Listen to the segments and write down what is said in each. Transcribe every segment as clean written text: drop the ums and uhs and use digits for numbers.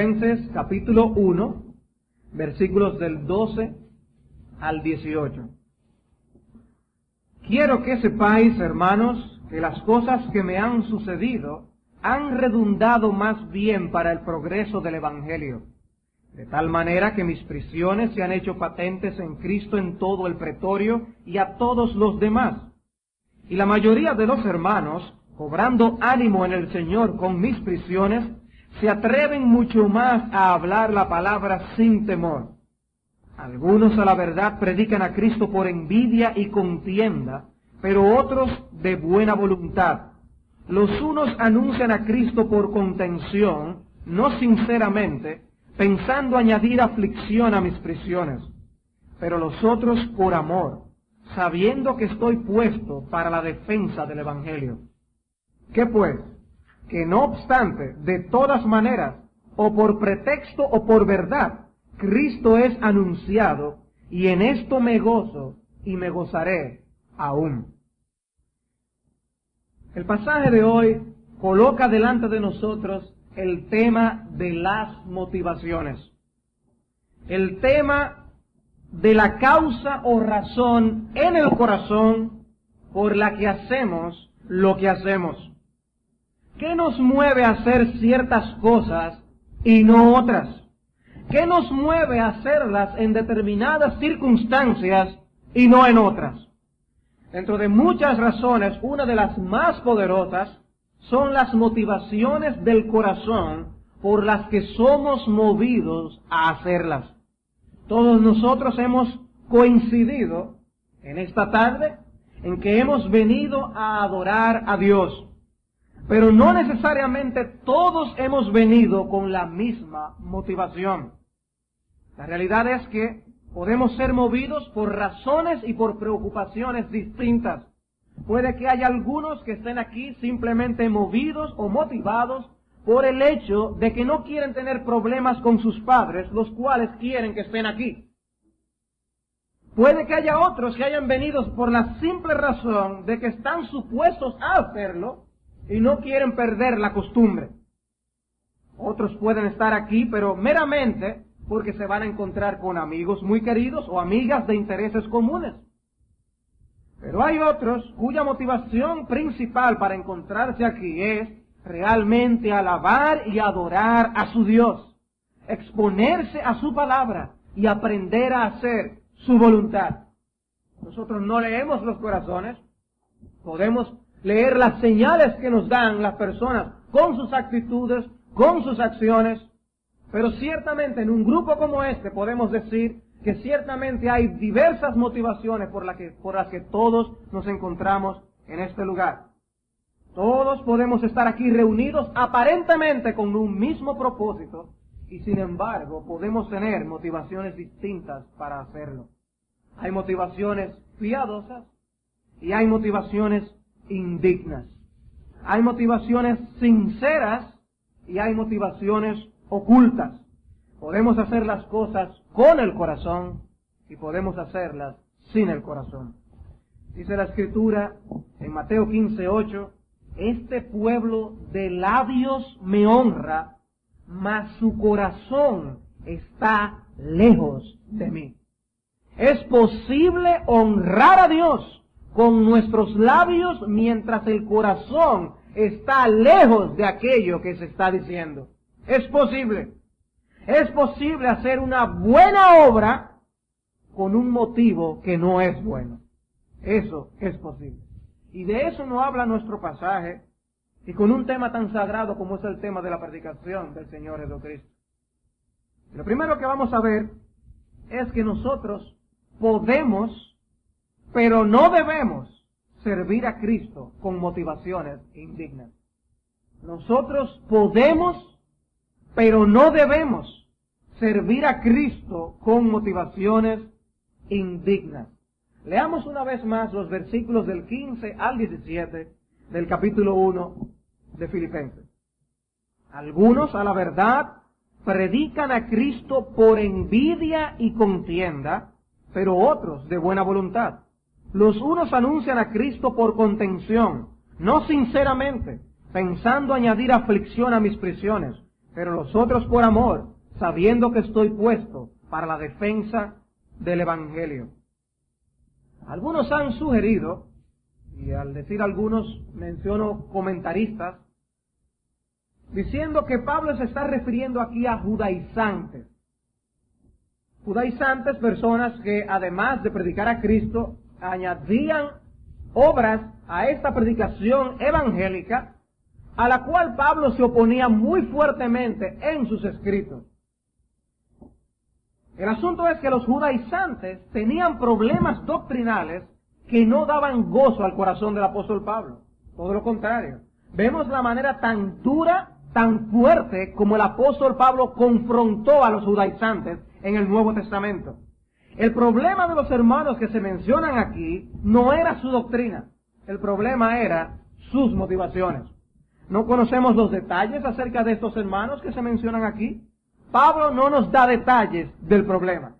Filipenses capítulo 1, versículos del 12 al 18. Quiero que sepáis, hermanos, que las cosas que me han sucedido han redundado más bien para el progreso del Evangelio, de tal manera que mis prisiones se han hecho patentes en Cristo en todo el pretorio y a todos los demás. Y la mayoría de los hermanos, cobrando ánimo en el Señor con mis prisiones, se atreven mucho más a hablar la palabra sin temor. Algunos a la verdad predican a Cristo por envidia y contienda, pero otros de buena voluntad. Los unos anuncian a Cristo por contención, no sinceramente, pensando añadir aflicción a mis prisiones, pero los otros por amor, sabiendo que estoy puesto para la defensa del Evangelio. ¿Qué pues? Que no obstante, de todas maneras, o por pretexto o por verdad, Cristo es anunciado, y en esto me gozo y me gozaré aún. El pasaje de hoy coloca delante de nosotros el tema de las motivaciones, el tema de la causa o razón en el corazón por la que hacemos lo que hacemos. ¿Qué nos mueve a hacer ciertas cosas y no otras? ¿Qué nos mueve a hacerlas en determinadas circunstancias y no en otras? Dentro de muchas razones, una de las más poderosas son las motivaciones del corazón por las que somos movidos a hacerlas. Todos nosotros hemos coincidido en esta tarde en que hemos venido a adorar a Dios, pero no necesariamente todos hemos venido con la misma motivación. La realidad es que podemos ser movidos por razones y por preocupaciones distintas. Puede que haya algunos que estén aquí simplemente movidos o motivados por el hecho de que no quieren tener problemas con sus padres, los cuales quieren que estén aquí. Puede que haya otros que hayan venido por la simple razón de que están supuestos a hacerlo y no quieren perder la costumbre. Otros pueden estar aquí, pero meramente porque se van a encontrar con amigos muy queridos o amigas de intereses comunes. Pero hay otros cuya motivación principal para encontrarse aquí es realmente alabar y adorar a su Dios, exponerse a su palabra y aprender a hacer su voluntad. Nosotros no leemos los corazones, podemos leer las señales que nos dan las personas con sus actitudes, con sus acciones, pero ciertamente en un grupo como este podemos decir que ciertamente hay diversas motivaciones por las que todos nos encontramos en este lugar. Todos podemos estar aquí reunidos aparentemente con un mismo propósito y sin embargo podemos tener motivaciones distintas para hacerlo. Hay motivaciones piadosas y hay motivaciones indignas. Hay motivaciones sinceras y hay motivaciones ocultas. Podemos hacer las cosas con el corazón y podemos hacerlas sin el corazón. Dice la Escritura en Mateo 15:8, este pueblo de labios me honra, mas su corazón está lejos de mí. Es posible honrar a Dios con nuestros labios mientras el corazón está lejos de aquello que se está diciendo. Es posible. Es posible hacer una buena obra con un motivo que no es bueno. Eso es posible. Y de eso nos habla nuestro pasaje, y con un tema tan sagrado como es el tema de la predicación del Señor Jesucristo. Lo primero que vamos a ver es que nosotros podemos, pero no debemos, servir a Cristo con motivaciones indignas. Nosotros podemos, pero no debemos servir a Cristo con motivaciones indignas. Leamos una vez más los versículos del 15 al 17 del capítulo 1 de Filipenses. Algunos, a la verdad, predican a Cristo por envidia y contienda, pero otros de buena voluntad. Los unos anuncian a Cristo por contención, no sinceramente, pensando añadir aflicción a mis prisiones, pero los otros por amor, sabiendo que estoy puesto para la defensa del Evangelio. Algunos han sugerido, y al decir algunos menciono comentaristas, diciendo que Pablo se está refiriendo aquí a judaizantes. Judaizantes, personas que además de predicar a Cristo, añadían obras a esta predicación evangélica, a la cual Pablo se oponía muy fuertemente en sus escritos. El asunto es que los judaizantes tenían problemas doctrinales que no daban gozo al corazón del apóstol Pablo. Todo lo contrario. Vemos la manera tan dura, tan fuerte como el apóstol Pablo confrontó a los judaizantes en el Nuevo Testamento. El problema de los hermanos que se mencionan aquí no era su doctrina. El problema era sus motivaciones. No conocemos los detalles acerca de estos hermanos que se mencionan aquí. Pablo no nos da detalles del problema.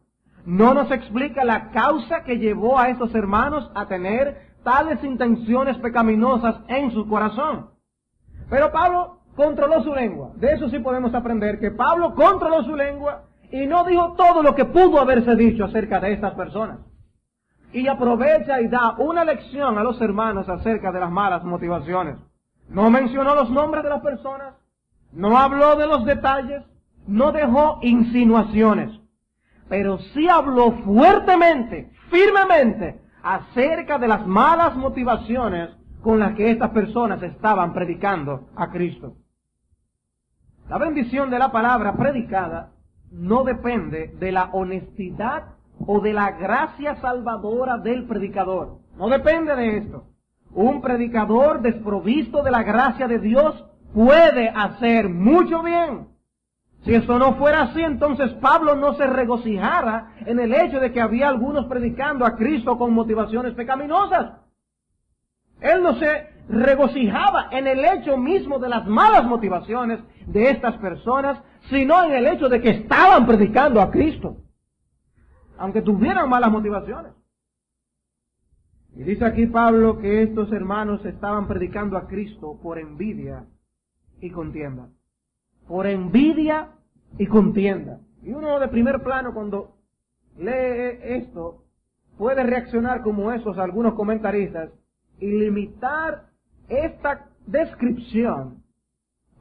No nos explica la causa que llevó a estos hermanos a tener tales intenciones pecaminosas en su corazón. Pero Pablo controló su lengua. De eso sí podemos aprender, que Pablo controló su lengua y no dijo todo lo que pudo haberse dicho acerca de estas personas. Y aprovecha y da una lección a los hermanos acerca de las malas motivaciones. No mencionó los nombres de las personas, no habló de los detalles, no dejó insinuaciones, pero sí habló fuertemente, firmemente, acerca de las malas motivaciones con las que estas personas estaban predicando a Cristo. La bendición de la palabra predicada no depende de la honestidad o de la gracia salvadora del predicador. No depende de esto. Un predicador desprovisto de la gracia de Dios puede hacer mucho bien. Si eso no fuera así, entonces Pablo no se regocijara en el hecho de que había algunos predicando a Cristo con motivaciones pecaminosas. Él no se regocijaba en el hecho mismo de las malas motivaciones de estas personas, sino en el hecho de que estaban predicando a Cristo, aunque tuvieran malas motivaciones. Y dice aquí Pablo que estos hermanos estaban predicando a Cristo por envidia y contienda. Por envidia y contienda. Y uno de primer plano, cuando lee esto, puede reaccionar como esos algunos comentaristas y limitar esta descripción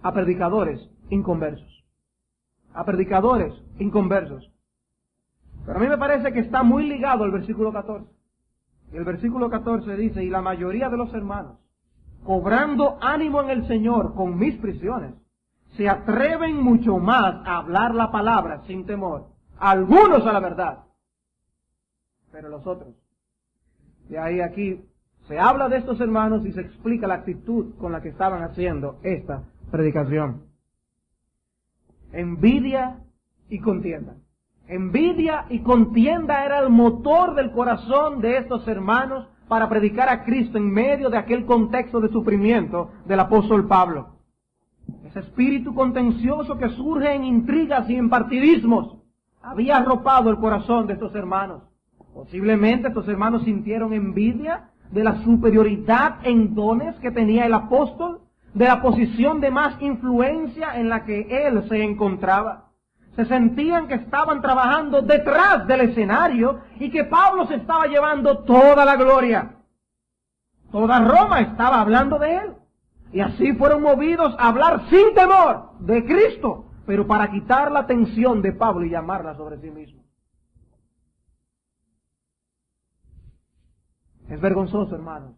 a predicadores inconversos. A predicadores inconversos. Pero a mí me parece que está muy ligado al versículo 14. Y el versículo 14 dice: y la mayoría de los hermanos, cobrando ánimo en el Señor con mis prisiones, se atreven mucho más a hablar la palabra sin temor, algunos a la verdad, pero los otros. Y ahí aquí se habla de estos hermanos y se explica la actitud con la que estaban haciendo esta predicación. Envidia y contienda. Envidia y contienda era el motor del corazón de estos hermanos para predicar a Cristo en medio de aquel contexto de sufrimiento del apóstol Pablo. Ese espíritu contencioso que surge en intrigas y en partidismos había arropado el corazón de estos hermanos. Posiblemente estos hermanos sintieron envidia de la superioridad en dones que tenía el apóstol, de la posición de más influencia en la que él se encontraba. Se sentían que estaban trabajando detrás del escenario y que Pablo se estaba llevando toda la gloria. Toda Roma estaba hablando de él. Y así fueron movidos a hablar sin temor de Cristo, pero para quitar la atención de Pablo y llamarla sobre sí mismo. Es vergonzoso, hermanos,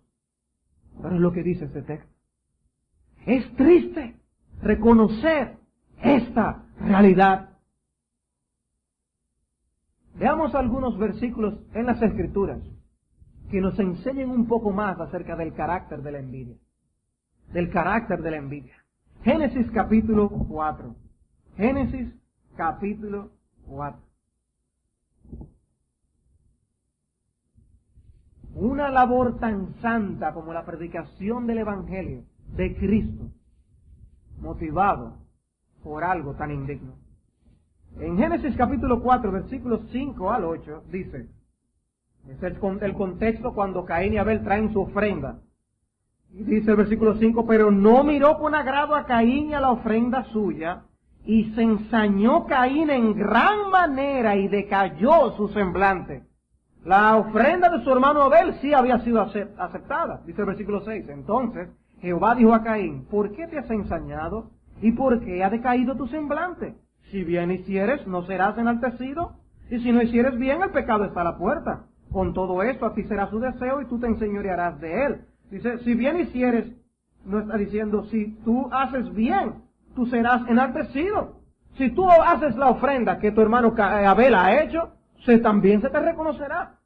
pero es lo que dice este texto. Es triste reconocer esta realidad. Veamos algunos versículos en las Escrituras que nos enseñen un poco más acerca del carácter de la envidia. Del carácter de la envidia. Génesis capítulo 4. Génesis capítulo 4. Una labor tan santa como la predicación del Evangelio de Cristo, motivado por algo tan indigno. En Génesis capítulo 4, versículos 5 al 8, dice, es el contexto cuando Caín y Abel traen su ofrenda. Y dice el versículo 5, pero no miró con agrado a Caín y a la ofrenda suya, y se ensañó Caín en gran manera y decayó su semblante. La ofrenda de su hermano Abel sí había sido aceptada, dice el versículo 6. Entonces Jehová dijo a Caín, ¿por qué te has ensañado? ¿Y por qué ha decaído tu semblante? Si bien hicieres, no serás enaltecido, y si no hicieres bien, el pecado está a la puerta. Con todo esto, a ti será su deseo, y tú te enseñorearás de él. Dice, si bien hicieres, no está diciendo, si tú haces bien, tú serás enaltecido. Si tú haces la ofrenda que tu hermano Abel ha hecho, también se te reconocerá.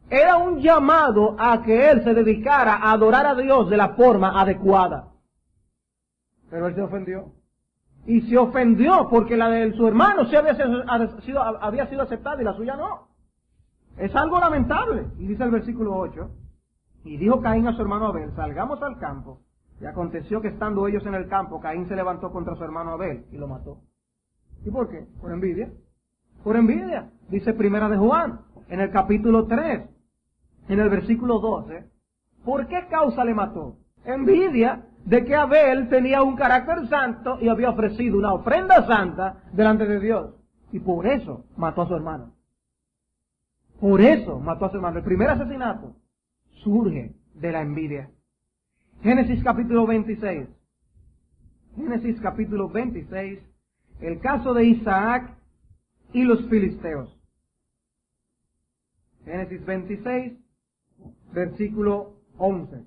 Era un llamado a que él se dedicara a adorar a Dios de la forma adecuada. Pero él se ofendió. Y se ofendió porque la de su hermano sí había sido aceptada y la suya no. Es algo lamentable. Y dice el versículo 8, y dijo Caín a su hermano Abel, salgamos al campo. Y aconteció que estando ellos en el campo, Caín se levantó contra su hermano Abel y lo mató. ¿Y por qué? Por envidia. Por envidia. Dice Primera de Juan, en el capítulo 3, en el versículo 12. ¿Por qué causa le mató? Envidia de que Abel tenía un carácter santo y había ofrecido una ofrenda santa delante de Dios. Y por eso mató a su hermano. Por eso mató a su hermano. El primer asesinato surge de la envidia. Génesis capítulo 26. Génesis capítulo 26. El caso de Isaac y los filisteos. Génesis 26, versículo 11.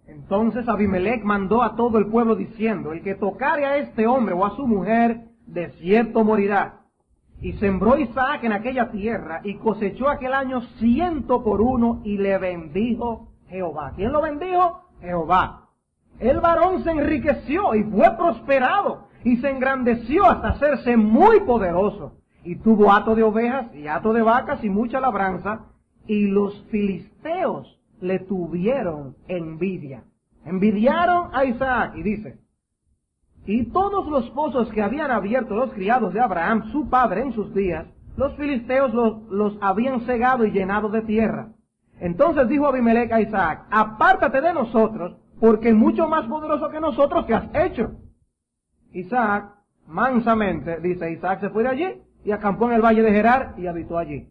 Entonces Abimelech mandó a todo el pueblo diciendo, el que tocare a este hombre o a su mujer, de cierto morirá. Y sembró Isaac en aquella tierra y cosechó aquel año 100 por 1 y le bendijo Jehová. ¿Quién lo bendijo? Jehová. El varón se enriqueció y fue prosperado y se engrandeció hasta hacerse muy poderoso. Y tuvo hato de ovejas y hato de vacas y mucha labranza. Y los filisteos le tuvieron envidia. Envidiaron a Isaac. Y dice, y todos los pozos que habían abierto los criados de Abraham, su padre, en sus días, los filisteos los habían cegado y llenado de tierra. Entonces dijo Abimelech a Isaac, apártate de nosotros, porque mucho más poderoso que nosotros te has hecho. Isaac, mansamente, dice, Isaac se fue de allí y acampó en el valle de Gerar y habitó allí.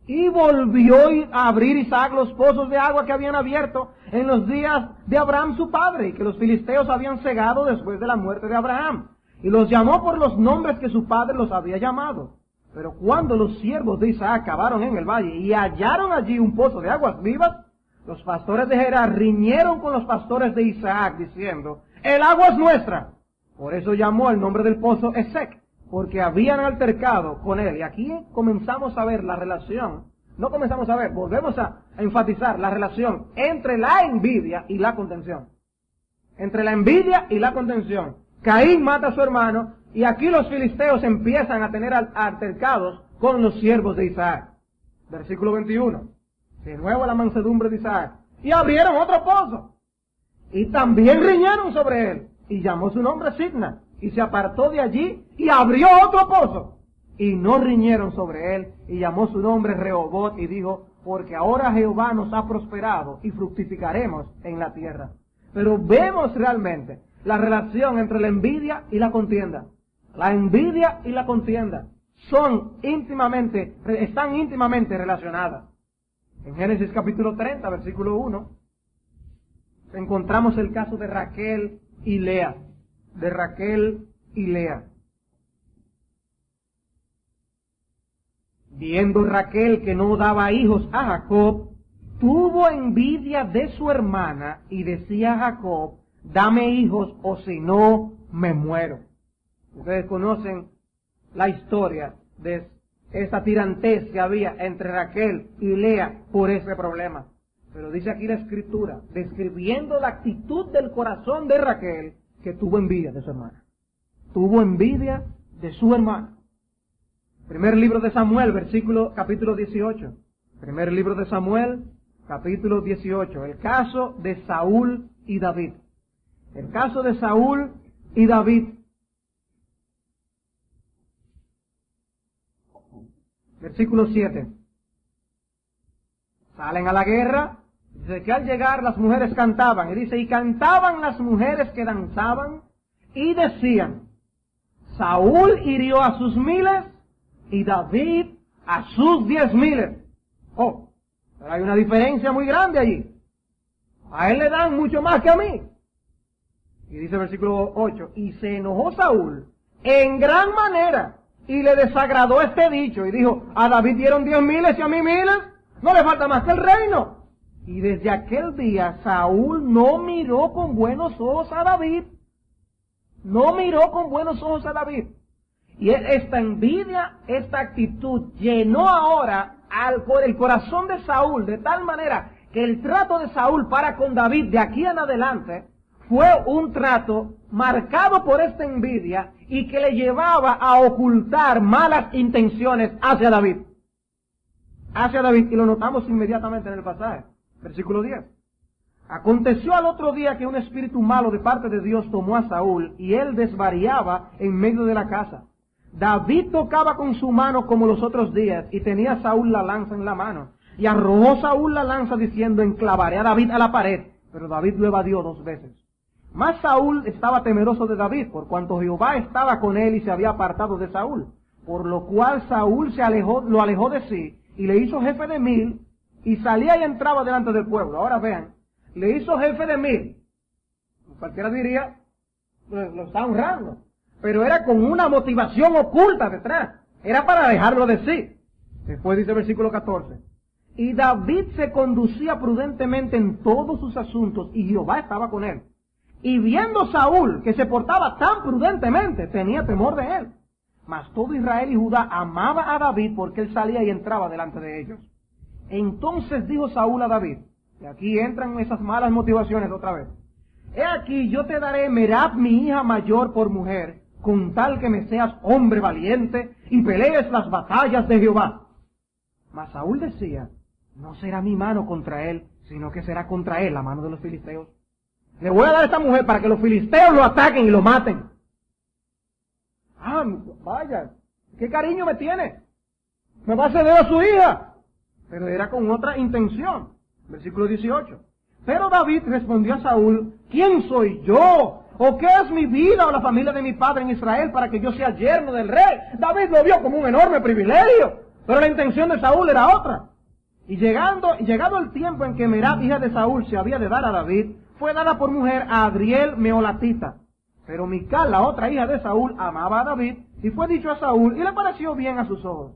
Y volvió a abrir Isaac los pozos de agua que habían abierto en los días de Abraham su padre, y que los filisteos habían cegado después de la muerte de Abraham. Y los llamó por los nombres que su padre los había llamado. Pero cuando los siervos de Isaac cavaron en el valle y hallaron allí un pozo de aguas vivas, los pastores de Gerar riñeron con los pastores de Isaac, diciendo, el agua es nuestra. Por eso llamó el nombre del pozo Esec, porque habían altercado con él. Y aquí comenzamos a ver la relación, volvemos a enfatizar la relación entre la envidia y la contención. Entre la envidia y la contención. Caín mata a su hermano, y aquí los filisteos empiezan a tener altercados con los siervos de Isaac. Versículo 21. De nuevo la mansedumbre de Isaac. Y abrieron otro pozo. Y también riñeron sobre él. Y llamó su nombre Sidna. Y se apartó de allí y abrió otro pozo. Y no riñeron sobre él. Y llamó su nombre Rehobot y dijo, porque ahora Jehová nos ha prosperado y fructificaremos en la tierra. Pero vemos realmente la relación entre la envidia y la contienda. La envidia y la contienda están íntimamente relacionadas. En Génesis capítulo 30, versículo 1, encontramos el caso de Raquel y Lea. De Raquel y Lea. Viendo Raquel que no daba hijos a Jacob, tuvo envidia de su hermana y decía a Jacob, dame hijos o si no me muero. Ustedes conocen la historia de esa tirantez que había entre Raquel y Lea por ese problema. Pero dice aquí la Escritura, describiendo la actitud del corazón de Raquel, que tuvo envidia de su hermana. Tuvo envidia de su hermana. Primer libro de Samuel, capítulo 18. Primer libro de Samuel, capítulo 18. El caso de Saúl y David. El caso de Saúl y David. Versículo 7. Salen a la guerra. Dice que al llegar las mujeres cantaban. Y dice, y cantaban las mujeres que danzaban y decían, Saúl hirió a sus 1000 y David a sus 10,000. Oh, pero hay una diferencia muy grande allí. A él le dan mucho más que a mí. Y dice el versículo 8, y se enojó Saúl en gran manera y le desagradó este dicho y dijo, a David dieron 10,000 y a mí 1,000, no le falta más que el reino. Y desde aquel día Saúl no miró con buenos ojos a David. No miró con buenos ojos a David. Y esta envidia, esta actitud llenó ahora el corazón de Saúl de tal manera que el trato de Saúl para con David de aquí en adelante fue un trato marcado por esta envidia y que le llevaba a ocultar malas intenciones hacia David. Hacia David, y lo notamos inmediatamente en el pasaje, versículo 10. Aconteció al otro día que un espíritu malo de parte de Dios tomó a Saúl y él desvariaba en medio de la casa. David tocaba con su mano como los otros días y tenía Saúl la lanza en la mano. Y arrojó Saúl la lanza diciendo, enclavaré a David a la pared. Pero David lo evadió 2 veces. Mas Saúl estaba temeroso de David, por cuanto Jehová estaba con él y se había apartado de Saúl. Por lo cual Saúl lo alejó de sí y le hizo jefe de 1000 y salía y entraba delante del pueblo. Ahora vean, le hizo jefe de 1000. Cualquiera diría, lo está honrando. Pero era con una motivación oculta detrás. Era para dejarlo de sí. Después dice el versículo 14. Y David se conducía prudentemente en todos sus asuntos y Jehová estaba con él. Y viendo Saúl que se portaba tan prudentemente, tenía temor de él. Mas todo Israel y Judá amaba a David porque él salía y entraba delante de ellos. Entonces dijo Saúl a David, y aquí entran esas malas motivaciones otra vez. He aquí, yo te daré Merab, mi hija mayor, por mujer, con tal que me seas hombre valiente y pelees las batallas de Jehová. Mas Saúl decía, no será mi mano contra él, sino que será contra él la mano de los filisteos. Le voy a dar a esta mujer para que los filisteos lo ataquen y lo maten. Ah, vaya, qué cariño me tiene. Me va a ceder a su hija. Pero era con otra intención. Versículo 18. Pero David respondió a Saúl, ¿quién soy yo? ¿O qué es mi vida o la familia de mi padre en Israel para que yo sea yerno del rey? David lo vio como un enorme privilegio, pero la intención de Saúl era otra. Y llegado el tiempo en que Merab, hija de Saúl, se había de dar a David, fue dada por mujer a Adriel Meolatita. Pero Mical, la otra hija de Saúl, amaba a David, y fue dicho a Saúl, y le pareció bien a sus ojos.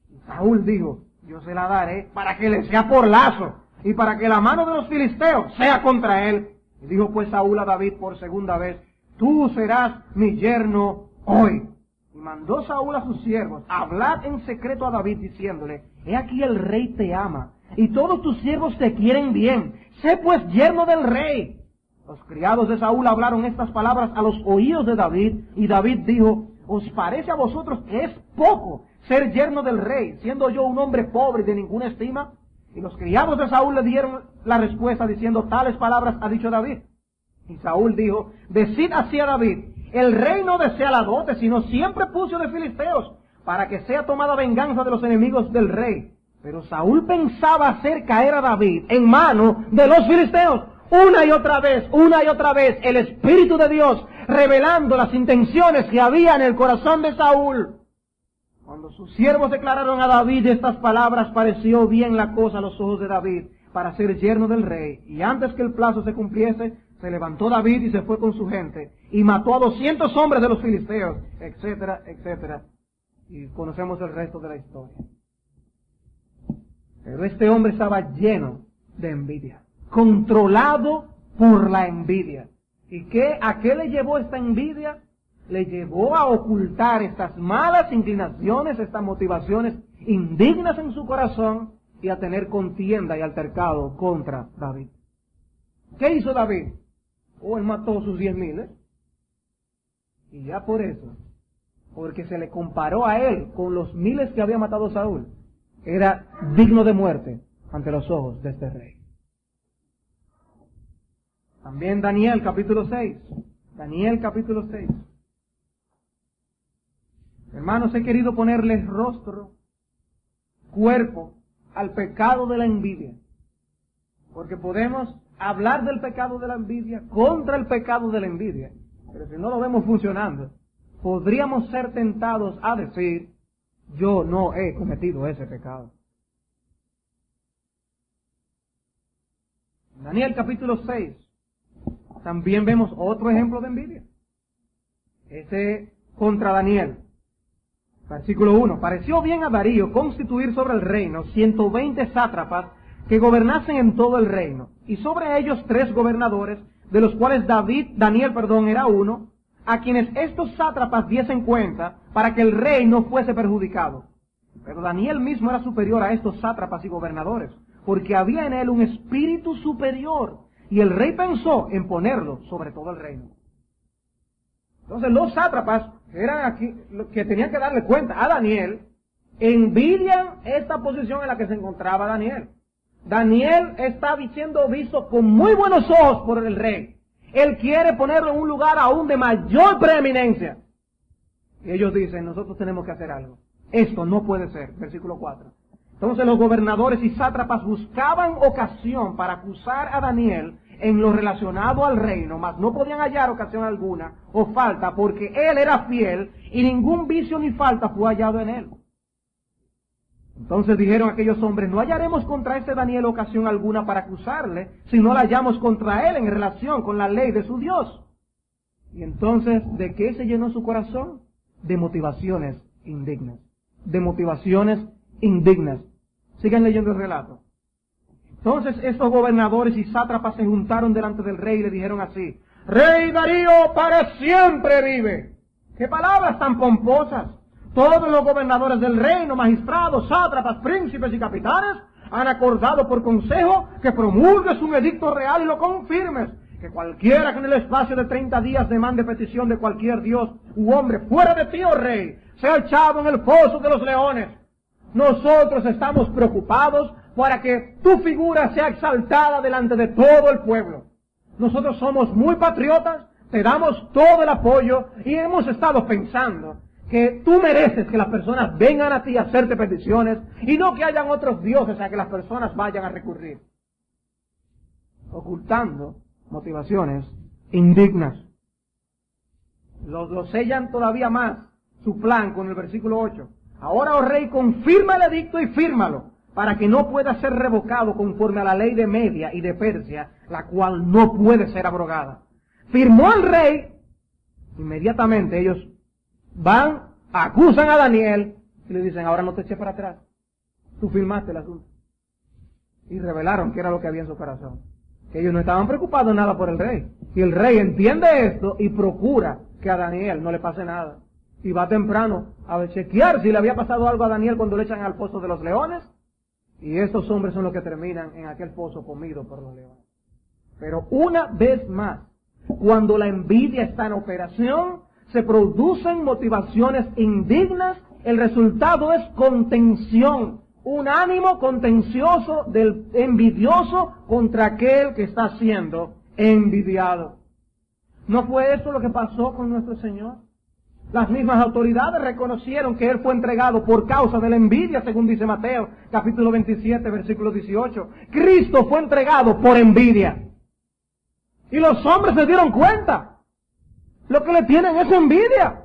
Y Saúl dijo, yo se la daré para que le sea por lazo, y para que la mano de los filisteos sea contra él. Y dijo pues Saúl a David por segunda vez, tú serás mi yerno hoy. Y mandó Saúl a sus siervos, hablad en secreto a David, diciéndole, he aquí el rey te ama, y todos tus siervos te quieren bien, sé pues yerno del rey. Los criados de Saúl hablaron estas palabras a los oídos de David, y David dijo, ¿os parece a vosotros que es poco ser yerno del rey, siendo yo un hombre pobre y de ninguna estima? Y los criados de Saúl le dieron la respuesta diciendo, tales palabras ha dicho David. Y Saúl dijo, decid así a David, el rey no desea la dote, sino siempre puso de filisteos, para que sea tomada venganza de los enemigos del rey. Pero Saúl pensaba hacer caer a David en mano de los filisteos. Una y otra vez, el Espíritu de Dios revelando las intenciones que había en el corazón de Saúl. Cuando sus siervos declararon a David estas palabras, pareció bien la cosa a los ojos de David para ser yerno del rey. Y antes que el plazo se cumpliese, se levantó David y se fue con su gente, y mató a 200 hombres de los filisteos, etcétera, etcétera. Y conocemos el resto de la historia. Pero este hombre estaba lleno de envidia, controlado por la envidia. ¿Y a qué le llevó esta envidia? Le llevó a ocultar estas malas inclinaciones, estas motivaciones indignas en su corazón y a tener contienda y altercado contra David. ¿Qué hizo David? Él mató sus 10,000, y ya por eso, porque se le comparó a él con los 1000 que había matado Saúl, era digno de muerte ante los ojos de este rey. También Daniel capítulo 6. Daniel capítulo 6. Hermanos, he querido ponerles rostro, cuerpo al pecado de la envidia, porque podemos hablar del pecado de la envidia, contra el pecado de la envidia, Pero si no lo vemos funcionando, podríamos ser tentados a decir, yo no he cometido ese pecado. En Daniel capítulo 6, también vemos otro ejemplo de envidia. Ese contra Daniel. Versículo 1. Pareció bien a Darío constituir sobre el reino 120 sátrapas que gobernasen en todo el reino, y sobre ellos 3 gobernadores, de los cuales Daniel era uno, a quienes estos sátrapas diesen cuenta para que el rey no fuese perjudicado. Pero Daniel mismo era superior a estos sátrapas y gobernadores, porque había en él un espíritu superior, y el rey pensó en ponerlo sobre todo el reino. Entonces los sátrapas eran aquí, que tenían que darle cuenta a Daniel, envidian esta posición en la que se encontraba Daniel. Daniel está siendo visto con muy buenos ojos por el rey. Él quiere ponerlo en un lugar aún de mayor preeminencia. Y ellos dicen, nosotros tenemos que hacer algo. Esto no puede ser. Versículo 4. Entonces los gobernadores y sátrapas buscaban ocasión para acusar a Daniel en lo relacionado al reino, mas no podían hallar ocasión alguna o falta, porque él era fiel y ningún vicio ni falta fue hallado en él. Entonces dijeron aquellos hombres, no hallaremos contra este Daniel ocasión alguna para acusarle, si no la hallamos contra él en relación con la ley de su Dios. Y entonces, ¿de qué se llenó su corazón? De motivaciones indignas. De motivaciones indignas. Sigan leyendo el relato. Entonces estos gobernadores y sátrapas se juntaron delante del rey y le dijeron así, Rey Darío para siempre vive. ¡Qué palabras tan pomposas! Todos los gobernadores del reino, magistrados, sátrapas, príncipes y capitanes, han acordado por consejo que promulgues un edicto real y lo confirmes, que cualquiera que en el espacio de 30 días demande petición de cualquier dios u hombre fuera de ti, oh rey, sea echado en el foso de los leones. Nosotros estamos preocupados para que tu figura sea exaltada delante de todo el pueblo. Nosotros somos muy patriotas, te damos todo el apoyo y hemos estado pensando que tú mereces que las personas vengan a ti a hacerte peticiones y no que hayan otros dioses a que las personas vayan a recurrir. Ocultando motivaciones indignas. Lo sellan todavía más su plan con el versículo 8. Ahora, oh rey, confirma el edicto y fírmalo, para que no pueda ser revocado conforme a la ley de Media y de Persia, la cual no puede ser abrogada. Firmó el rey, inmediatamente ellos van, acusan a Daniel y le dicen, ahora no te eches para atrás, tú firmaste el asunto. Y revelaron qué era lo que había en su corazón, que ellos no estaban preocupados nada por el rey. Y el rey entiende esto y procura que a Daniel no le pase nada. Y va temprano a chequear si le había pasado algo a Daniel cuando le echan al foso de los leones. Y estos hombres son los que terminan en aquel foso comido por los leones. Pero una vez más, cuando la envidia está en operación, se producen motivaciones indignas, el resultado es contención, un ánimo contencioso del envidioso contra aquel que está siendo envidiado. ¿No fue eso lo que pasó con nuestro Señor? Las mismas autoridades reconocieron que Él fue entregado por causa de la envidia, según dice Mateo, capítulo 27, versículo 18. Cristo fue entregado por envidia. Y los hombres se dieron cuenta. Lo que le tienen es envidia.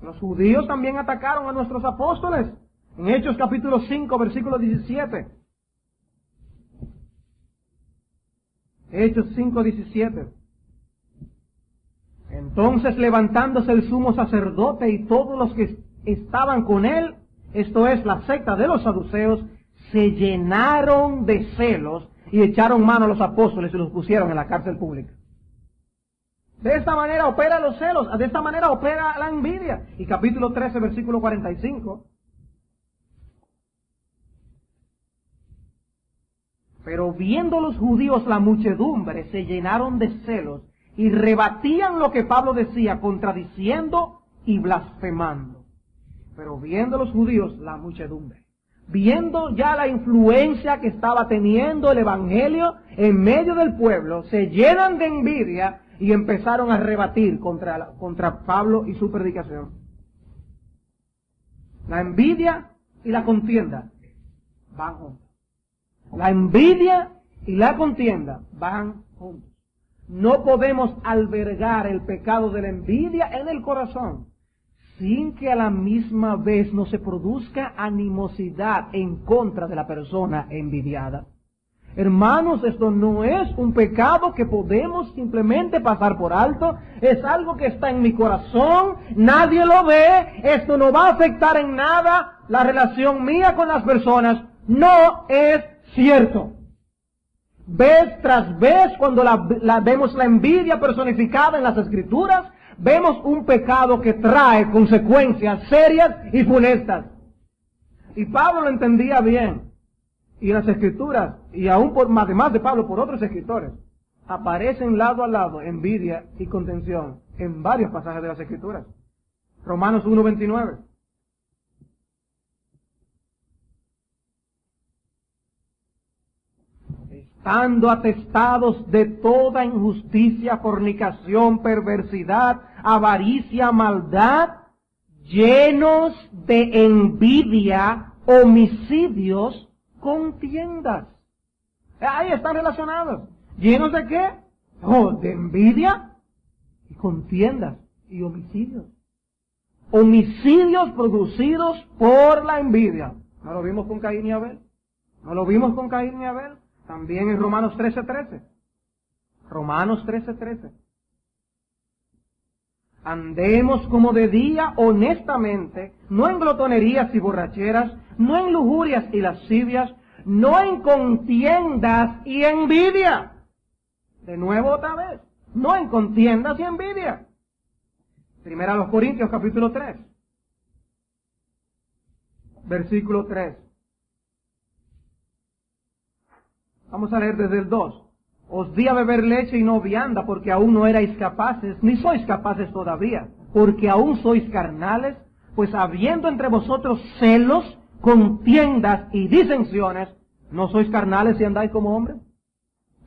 Los judíos también atacaron a nuestros apóstoles. En Hechos capítulo 5, versículo 17. Hechos 5, 17. Entonces levantándose el sumo sacerdote y todos los que estaban con él, esto es la secta de los saduceos, se llenaron de celos y echaron mano a los apóstoles y los pusieron en la cárcel pública. De esta manera operan los celos, de esta manera opera la envidia. Y capítulo 13, versículo 45. Pero viendo los judíos la muchedumbre, se llenaron de celos y rebatían lo que Pablo decía, contradiciendo y blasfemando. Pero viendo los judíos la muchedumbre, viendo ya la influencia que estaba teniendo el evangelio en medio del pueblo, se llenan de envidia y empezaron a rebatir contra Pablo y su predicación. La envidia y la contienda van juntos. La envidia y la contienda van juntos. no podemos albergar el pecado de la envidia en el corazón sin que a la misma vez no se produzca animosidad en contra de la persona envidiada. Hermanos, esto no es un pecado que podemos simplemente pasar por alto, es algo que está en mi corazón, nadie lo ve, esto no va a afectar en nada la relación mía con las personas. No es cierto. Vez tras vez, cuando vemos la envidia personificada en las Escrituras, vemos un pecado que trae consecuencias serias y funestas. Y Pablo lo entendía bien. Y en las Escrituras, y aún además de Pablo, por otros escritores, aparecen lado a lado envidia y contención en varios pasajes de las Escrituras. Romanos 1:29. Estando atestados de toda injusticia, fornicación, perversidad, avaricia, maldad, llenos de envidia, homicidios, contiendas. Ahí están relacionados. ¿Llenos de qué? Oh, de envidia y contiendas y homicidios. Homicidios producidos por la envidia. ¿No lo vimos con Caín y Abel? ¿No lo vimos con Caín y Abel? También en Romanos 13:13. Romanos 13:13. Andemos como de día honestamente, no en glotonerías y borracheras, no en lujurias y lascivias, no en contiendas y envidia. De nuevo otra vez, no en contiendas y envidia. Primera a los Corintios capítulo 3, versículo 3. Vamos a leer desde el 2. Os di a beber leche y no vianda, porque aún no erais capaces, ni sois capaces todavía, porque aún sois carnales, pues habiendo entre vosotros celos, contiendas y disensiones, ¿no sois carnales y andáis como hombres?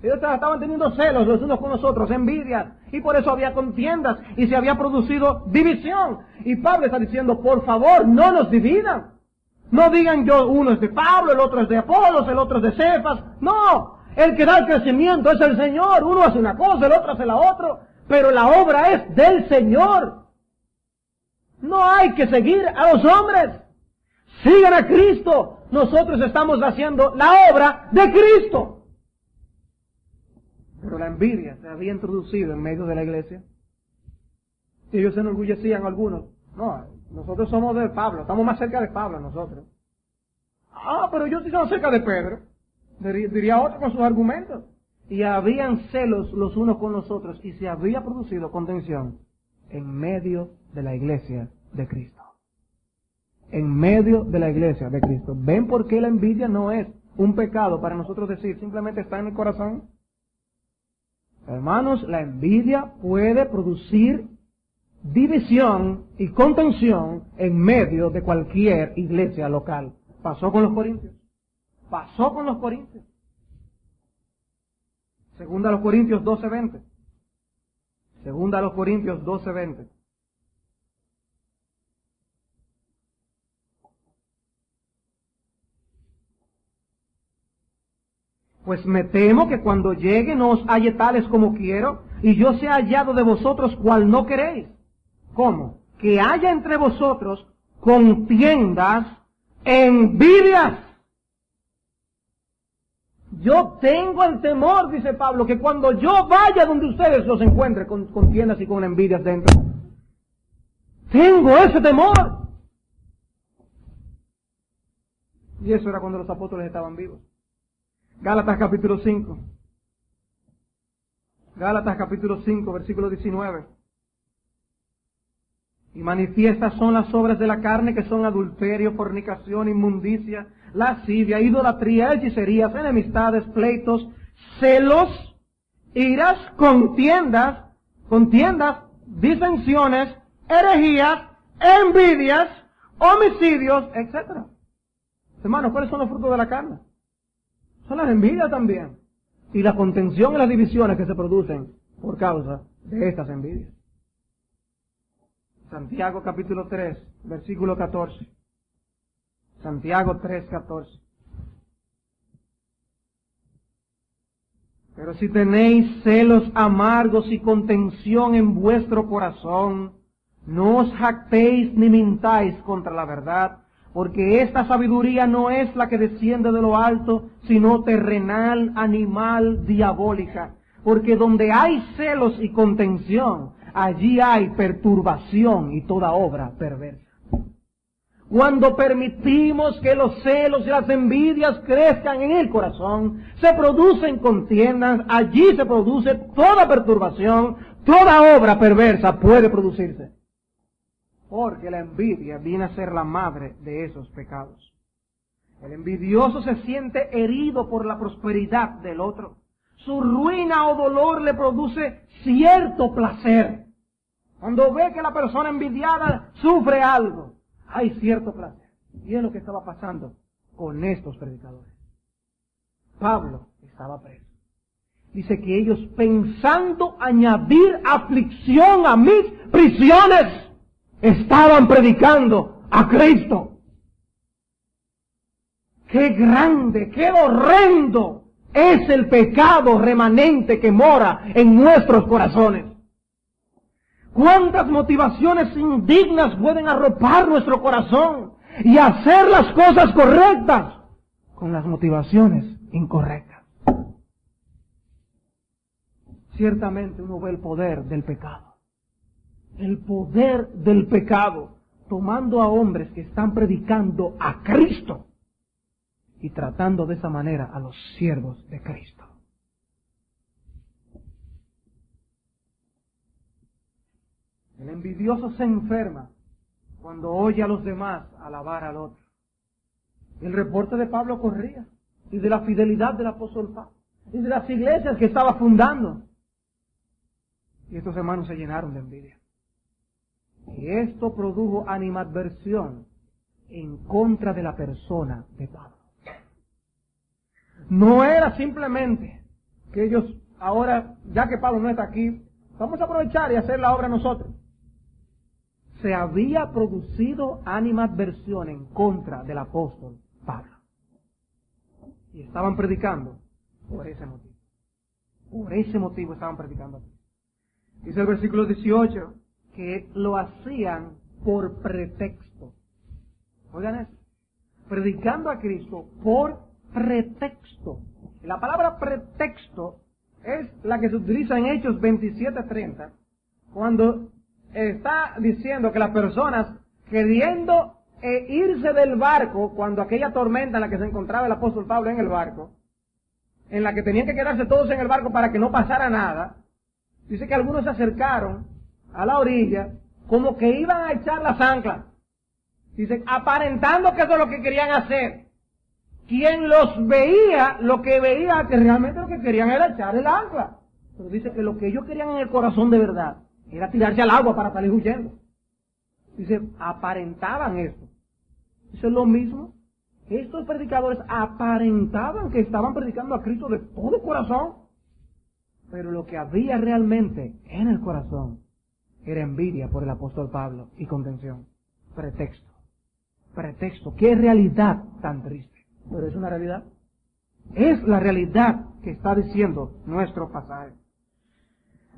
Ellos estaban teniendo celos los unos con los otros, envidias, y por eso había contiendas, y se había producido división. Y Pablo está diciendo, por favor, no nos dividan. No digan uno es de Pablo, el otro es de Apolos, el otro es de Cefas. No, el que da el crecimiento es el Señor. Uno hace una cosa, el otro hace la otra, pero la obra es del Señor. No hay que seguir a los hombres. Sigan a Cristo. Nosotros estamos haciendo la obra de Cristo. Pero la envidia se había introducido en medio de la iglesia. Y ellos se enorgullecían algunos. No, nosotros somos de Pablo, estamos más cerca de Pablo nosotros. Pero yo estoy más cerca de Pedro. Diría otro con sus argumentos. Y habían celos los unos con los otros y se había producido contención en medio de la iglesia de Cristo. En medio de la iglesia de Cristo. ¿Ven por qué la envidia no es un pecado para nosotros decir, simplemente está en el corazón? Hermanos, la envidia puede producir división y contención en medio de cualquier iglesia local. Pasó con los corintios. Pasó con los corintios. Segunda a los Corintios 12:20. Segunda a los Corintios 12:20. Pues me temo que cuando llegue no os halle tales como quiero, y yo sea hallado de vosotros cual no queréis. ¿Cómo? Que haya entre vosotros contiendas, envidias. Yo tengo el temor, dice Pablo, que cuando yo vaya donde ustedes los encuentre con contiendas y con envidias dentro. Tengo ese temor. Y eso era cuando los apóstoles estaban vivos. Gálatas capítulo 5. Gálatas capítulo 5, versículo 19. Y manifiestas son las obras de la carne, que son adulterio, fornicación, inmundicia, lascivia, idolatría, hechicerías, enemistades, pleitos, celos, iras, contiendas, disensiones, herejías, envidias, homicidios, etc. Hermanos, ¿cuáles son los frutos de la carne? Son las envidias también. Y la contención y las divisiones que se producen por causa de estas envidias. Santiago capítulo 3, versículo 14. Santiago 3:14. Pero Pero si tenéis celos amargos y contención en vuestro corazón, no os jactéis ni mintáis contra la verdad, porque esta sabiduría no es la que desciende de lo alto, sino terrenal, animal, diabólica. Porque donde hay celos y contención, allí hay perturbación y toda obra perversa. Cuando permitimos que los celos y las envidias crezcan en el corazón, se producen contiendas, allí se produce toda perturbación, toda obra perversa puede producirse. Porque la envidia viene a ser la madre de esos pecados. El envidioso se siente herido por la prosperidad del otro. Su ruina o dolor le produce cierto placer. Cuando ve que la persona envidiada sufre algo, hay cierto placer. Y es lo que estaba pasando con estos predicadores. Pablo estaba preso. Dice que ellos, pensando añadir aflicción a mis prisiones, estaban predicando a Cristo. ¡Qué grande, qué horrendo es el pecado remanente que mora en nuestros corazones! ¿Cuántas motivaciones indignas pueden arropar nuestro corazón y hacer las cosas correctas con las motivaciones incorrectas? Ciertamente uno ve el poder del pecado. El poder del pecado tomando a hombres que están predicando a Cristo y tratando de esa manera a los siervos de Cristo. El envidioso se enferma cuando oye a los demás alabar al otro. El reporte de Pablo corría, y de la fidelidad del apóstol Pablo, y de las iglesias que estaba fundando. Y estos hermanos se llenaron de envidia. Y esto produjo animadversión en contra de la persona de Pablo. No era simplemente que ellos ahora, ya que Pablo no está aquí, vamos a aprovechar y hacer la obra nosotros. Se había producido animadversión en contra del apóstol Pablo. Y estaban predicando por ese motivo. Por ese motivo estaban predicando. Dice el versículo 18 que lo hacían por pretexto. Oigan eso. Predicando a Cristo por pretexto. La palabra pretexto es la que se utiliza en Hechos 27:30, cuando está diciendo que las personas queriendo irse del barco, cuando aquella tormenta en la que se encontraba el apóstol Pablo en el barco, en la que tenían que quedarse todos en el barco para que no pasara nada, dice que algunos se acercaron a la orilla como que iban a echar las anclas. Dice, aparentando que eso es lo que querían hacer. Quien los veía, lo que veía que realmente lo que querían era echar el ancla. Pero dice que lo que ellos querían en el corazón de verdad era tirarse al agua para salir huyendo. Dice, aparentaban esto. Eso es lo mismo. Estos predicadores aparentaban que estaban predicando a Cristo de todo corazón. Pero lo que había realmente en el corazón era envidia por el apóstol Pablo y contención. Pretexto. Pretexto. Qué realidad tan triste. Pero es una realidad. Es la realidad que está diciendo nuestro pasaje.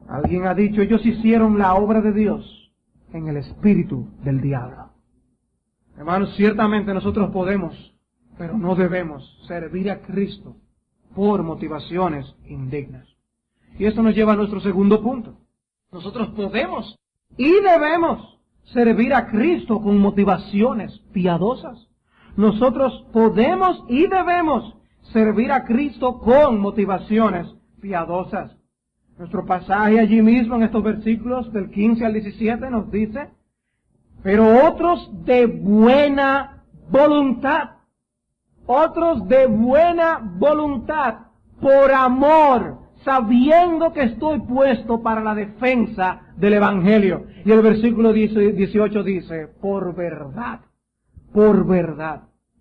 Alguien ha dicho, ellos hicieron la obra de Dios en el espíritu del diablo. Hermanos, ciertamente nosotros podemos, pero no debemos servir a Cristo por motivaciones indignas. Y esto nos lleva a nuestro segundo punto. Nosotros podemos y debemos servir a Cristo con motivaciones piadosas. Nosotros podemos y debemos servir a Cristo con motivaciones piadosas. Nuestro pasaje allí mismo en estos versículos del 15 al 17 nos dice, pero otros de buena voluntad, por amor, sabiendo que estoy puesto para la defensa del Evangelio. Y el versículo 18 dice, por verdad.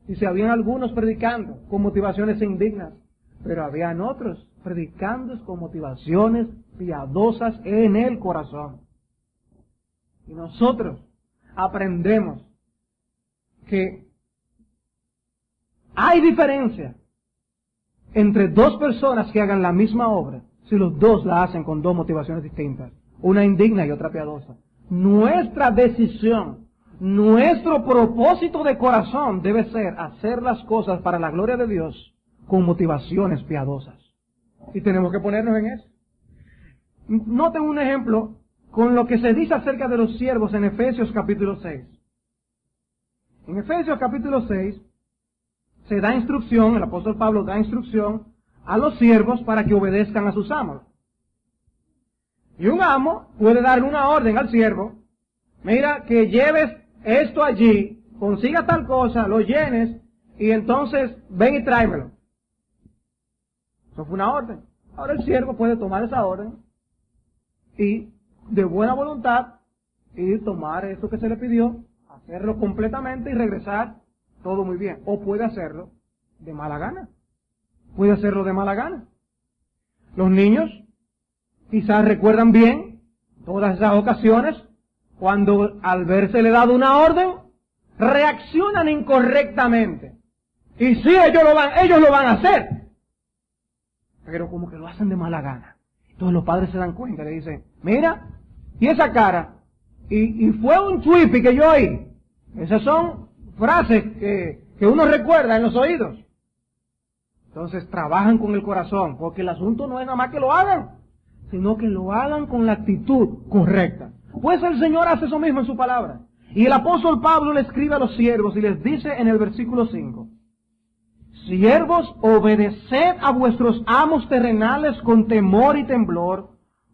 Dice, habían algunos predicando con motivaciones indignas, pero habían otros predicando con motivaciones piadosas en el corazón. Y nosotros aprendemos que hay diferencia entre dos personas que hagan la misma obra si los dos la hacen con dos motivaciones distintas, una indigna y otra piadosa? Nuestra decisión, nuestro propósito de corazón debe ser hacer las cosas para la gloria de Dios con motivaciones piadosas. Y tenemos que ponernos en eso. Noten un ejemplo con lo que se dice acerca de los siervos en Efesios capítulo 6. En Efesios capítulo 6 se da instrucción, el apóstol Pablo da instrucción a los siervos para que obedezcan a sus amos. Y un amo puede darle una orden al siervo: mira, que lleves esto allí, consiga tal cosa, lo llenes, y entonces ven y tráemelo. Eso fue una orden. Ahora el siervo puede tomar esa orden y de buena voluntad ir, tomar eso que se le pidió, hacerlo completamente y regresar, todo muy bien. O puede hacerlo de mala gana. Puede hacerlo de mala gana. Los niños quizás recuerdan bien todas esas ocasiones cuando al verse le dado una orden, reaccionan incorrectamente. Y sí, ellos lo van a hacer, pero como que lo hacen de mala gana. Entonces los padres se dan cuenta y le dicen: mira, y esa cara, y fue un chuipi que yo oí. Esas son frases que uno recuerda en los oídos. Entonces trabajan con el corazón, porque el asunto no es nada más que lo hagan, sino que lo hagan con la actitud correcta. Pues el Señor hace eso mismo en su palabra. Y el apóstol Pablo le escribe a los siervos y les dice en el versículo 5: siervos, obedeced a vuestros amos terrenales con temor y temblor,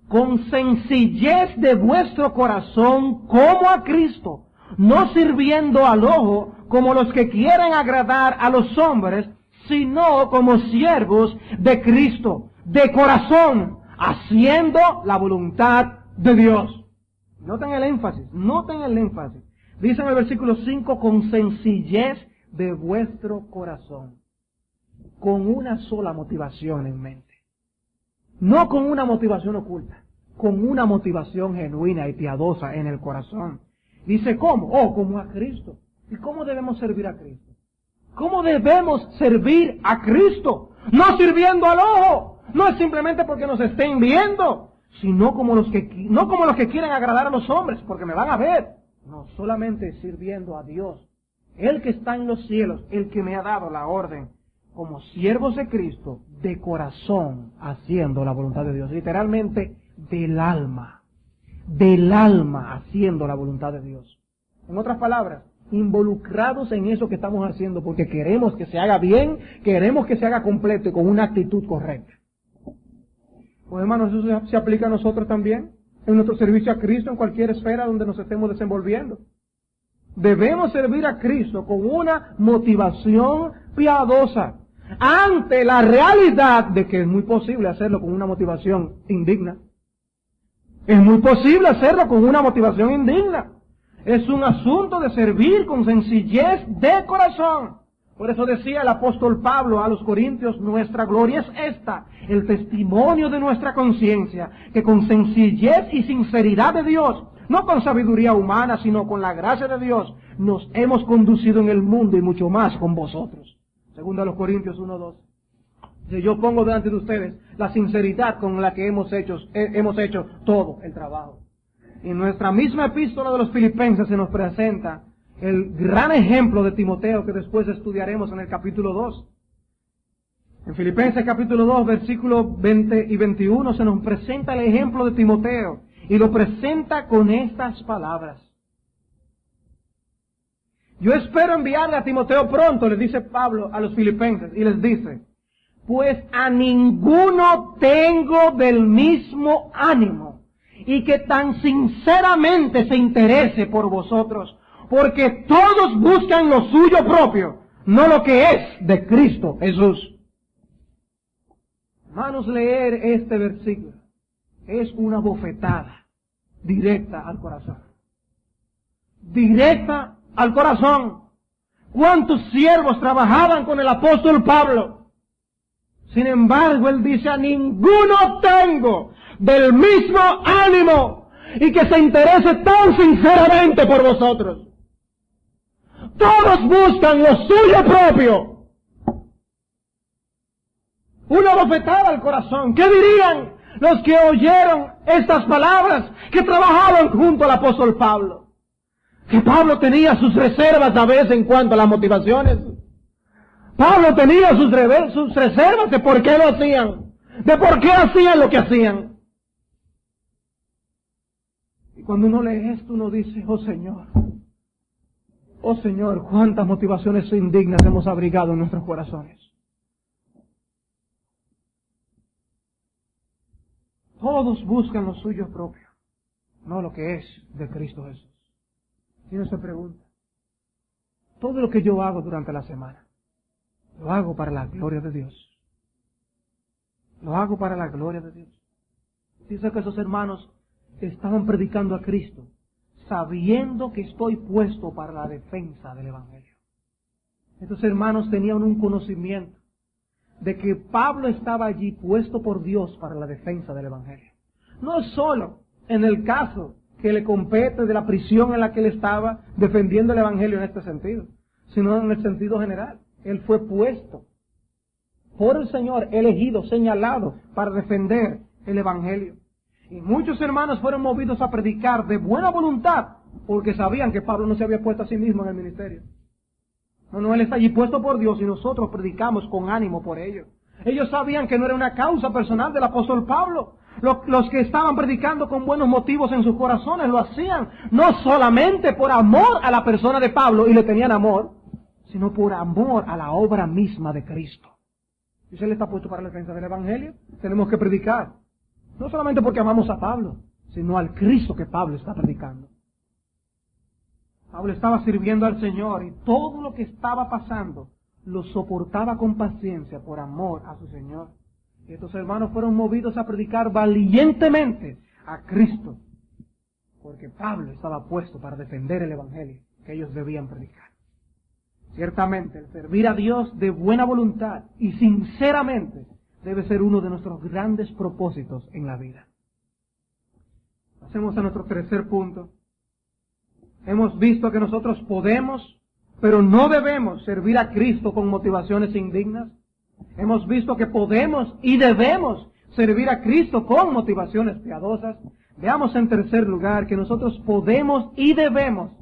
con sencillez de vuestro corazón como a Cristo, no sirviendo al ojo como los que quieren agradar a los hombres, sino como siervos de Cristo, de corazón, haciendo la voluntad de Dios. Noten el énfasis, noten el énfasis. Dice en el versículo 5: con sencillez de vuestro corazón, con una sola motivación en mente. No con una motivación oculta, con una motivación genuina y piadosa en el corazón. Dice, ¿cómo? Oh, como a Cristo. ¿Y cómo debemos servir a Cristo? ¿Cómo debemos servir a Cristo? No sirviendo al ojo. No es simplemente porque nos estén viendo, sino como los que quieren agradar a los hombres, porque me van a ver. No, solamente sirviendo a Dios, el que está en los cielos, el que me ha dado la orden, como siervos de Cristo, de corazón, haciendo la voluntad de Dios. Literalmente, del alma haciendo la voluntad de Dios. En otras palabras, involucrados en eso que estamos haciendo, porque queremos que se haga bien, queremos que se haga completo y con una actitud correcta. Pues hermanos, eso se aplica a nosotros también, en nuestro servicio a Cristo, en cualquier esfera donde nos estemos desenvolviendo. Debemos servir a Cristo con una motivación piadosa, ante la realidad de que es muy posible hacerlo con una motivación indigna. Es muy posible hacerlo con una motivación indigna. Es un asunto de servir con sencillez de corazón. Por eso decía el apóstol Pablo a los Corintios: nuestra gloria es esta, el testimonio de nuestra conciencia, que con sencillez y sinceridad de Dios, no con sabiduría humana, sino con la gracia de Dios, nos hemos conducido en el mundo y mucho más con vosotros. Segundo a los Corintios 1:2. Yo pongo delante de ustedes la sinceridad con la que hemos hecho todo el trabajo. En nuestra misma epístola de los Filipenses se nos presenta el gran ejemplo de Timoteo, que después estudiaremos en el capítulo 2. En Filipenses capítulo 2, versículos 20 y 21, se nos presenta el ejemplo de Timoteo, y lo presenta con estas palabras: yo espero enviarle a Timoteo pronto, le dice Pablo a los filipenses, y les dice: pues a ninguno tengo del mismo ánimo, y que tan sinceramente se interese por vosotros, porque todos buscan lo suyo propio, no lo que es de Cristo Jesús. Hermanos, leer este versículo es una bofetada directa al corazón. Directa al corazón. ¿Cuántos siervos trabajaban con el apóstol Pablo? Sin embargo, él dice: a ninguno tengo del mismo ánimo y que se interese tan sinceramente por vosotros. Todos buscan lo suyo propio. una bofetada al corazón. ¿Qué dirían los que oyeron estas palabras, que trabajaban junto al apóstol Pablo? Que Pablo tenía sus reservas a veces en cuanto a las motivaciones. Pablo tenía sus reservas de por qué lo hacían, de por qué hacían lo que hacían. Y cuando uno lee esto, uno dice, oh Señor, cuántas motivaciones indignas hemos abrigado en nuestros corazones. Todos buscan lo suyo propio, no lo que es de Cristo Jesús. Y uno se pregunta, todo lo que yo hago durante la semana, lo hago para la gloria de Dios. Lo hago para la gloria de Dios. Dice que esos hermanos estaban predicando a Cristo, sabiendo que estoy puesto para la defensa del Evangelio. Estos hermanos tenían un conocimiento de que Pablo estaba allí puesto por Dios para la defensa del Evangelio. No solo en el caso que le compete de la prisión en la que él estaba defendiendo el Evangelio en este sentido, sino en el sentido general. Él fue puesto por el Señor, elegido, señalado para defender el Evangelio. Y muchos hermanos fueron movidos a predicar de buena voluntad, porque sabían que Pablo no se había puesto a sí mismo en el ministerio. No, él está allí puesto por Dios y nosotros predicamos con ánimo por ello. Ellos sabían que no era una causa personal del apóstol Pablo. Los que estaban predicando con buenos motivos en sus corazones lo hacían no solamente por amor a la persona de Pablo, y le tenían amor, sino por amor a la obra misma de Cristo. Y si él está puesto para la defensa del Evangelio, tenemos que predicar. No solamente porque amamos a Pablo, sino al Cristo que Pablo está predicando. Pablo estaba sirviendo al Señor y todo lo que estaba pasando lo soportaba con paciencia por amor a su Señor. Y estos hermanos fueron movidos a predicar valientemente a Cristo, porque Pablo estaba puesto para defender el Evangelio que ellos debían predicar. Ciertamente, el servir a Dios de buena voluntad y sinceramente debe ser uno de nuestros grandes propósitos en la vida. Pasemos a nuestro tercer punto. Hemos visto que nosotros podemos, pero no debemos servir a Cristo con motivaciones indignas. Hemos visto que podemos y debemos servir a Cristo con motivaciones piadosas. Veamos en tercer lugar que nosotros podemos y debemos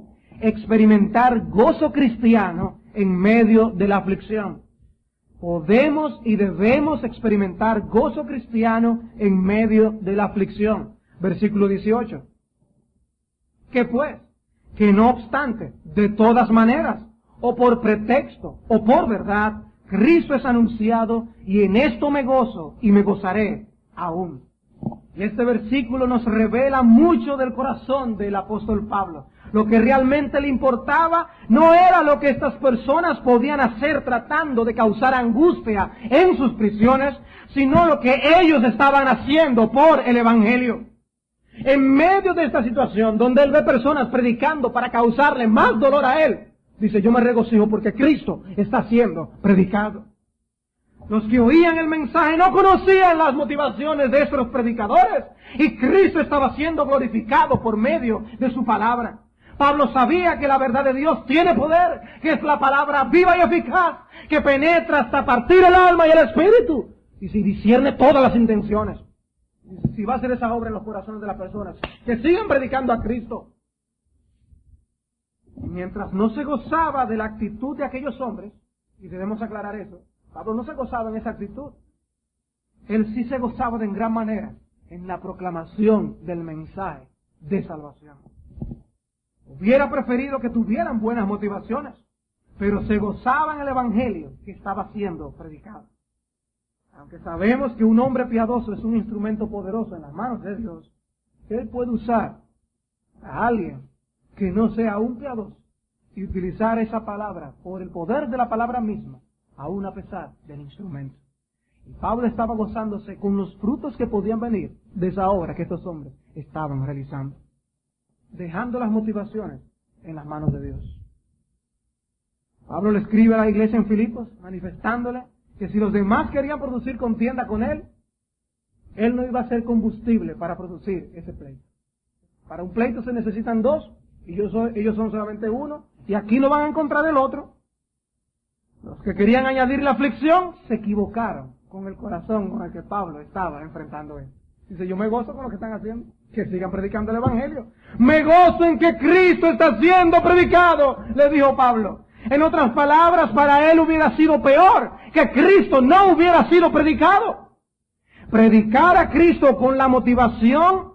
experimentar gozo cristiano en medio de la aflicción. Podemos y debemos experimentar gozo cristiano en medio de la aflicción. Versículo 18. ¿Qué pues? Que no obstante, de todas maneras, o por pretexto, o por verdad, Cristo es anunciado, y en esto me gozo, y me gozaré aún. Y este versículo nos revela mucho del corazón del apóstol Pablo. Lo que realmente le importaba no era lo que estas personas podían hacer tratando de causar angustia en sus prisiones, sino lo que ellos estaban haciendo por el Evangelio. En medio de esta situación, donde él ve personas predicando para causarle más dolor a él, dice, yo me regocijo porque Cristo está siendo predicado. Los que oían el mensaje no conocían las motivaciones de estos predicadores, y Cristo estaba siendo glorificado por medio de su palabra. Pablo sabía que la verdad de Dios tiene poder, que es la palabra viva y eficaz, que penetra hasta partir el alma y el espíritu, y si discierne todas las intenciones. Si va a hacer esa obra en los corazones de las personas, que sigan predicando a Cristo. Y mientras no se gozaba de la actitud de aquellos hombres, y debemos aclarar eso, Pablo no se gozaba en esa actitud. Él sí se gozaba de en gran manera en la proclamación del mensaje de salvación. Hubiera preferido que tuvieran buenas motivaciones, pero se gozaba en el Evangelio que estaba siendo predicado. Aunque sabemos que un hombre piadoso es un instrumento poderoso en las manos de Dios, Él puede usar a alguien que no sea un piadoso y utilizar esa palabra por el poder de la palabra misma, aún a pesar del instrumento. Y Pablo estaba gozándose con los frutos que podían venir de esa obra que estos hombres estaban realizando, dejando las motivaciones en las manos de Dios. Pablo le escribe a la iglesia en Filipos, manifestándole que si los demás querían producir contienda con él no iba a ser combustible para producir ese pleito. Para un pleito se necesitan dos, y ellos son solamente uno, y aquí no van a encontrar el otro. Los que querían añadir la aflicción se equivocaron con el corazón con el que Pablo estaba enfrentando esto. Dice, yo me gozo con lo que están haciendo, que sigan predicando el Evangelio. Me gozo en que Cristo está siendo predicado, le dijo Pablo. En otras palabras, para él hubiera sido peor que Cristo no hubiera sido predicado. Predicar a Cristo con la motivación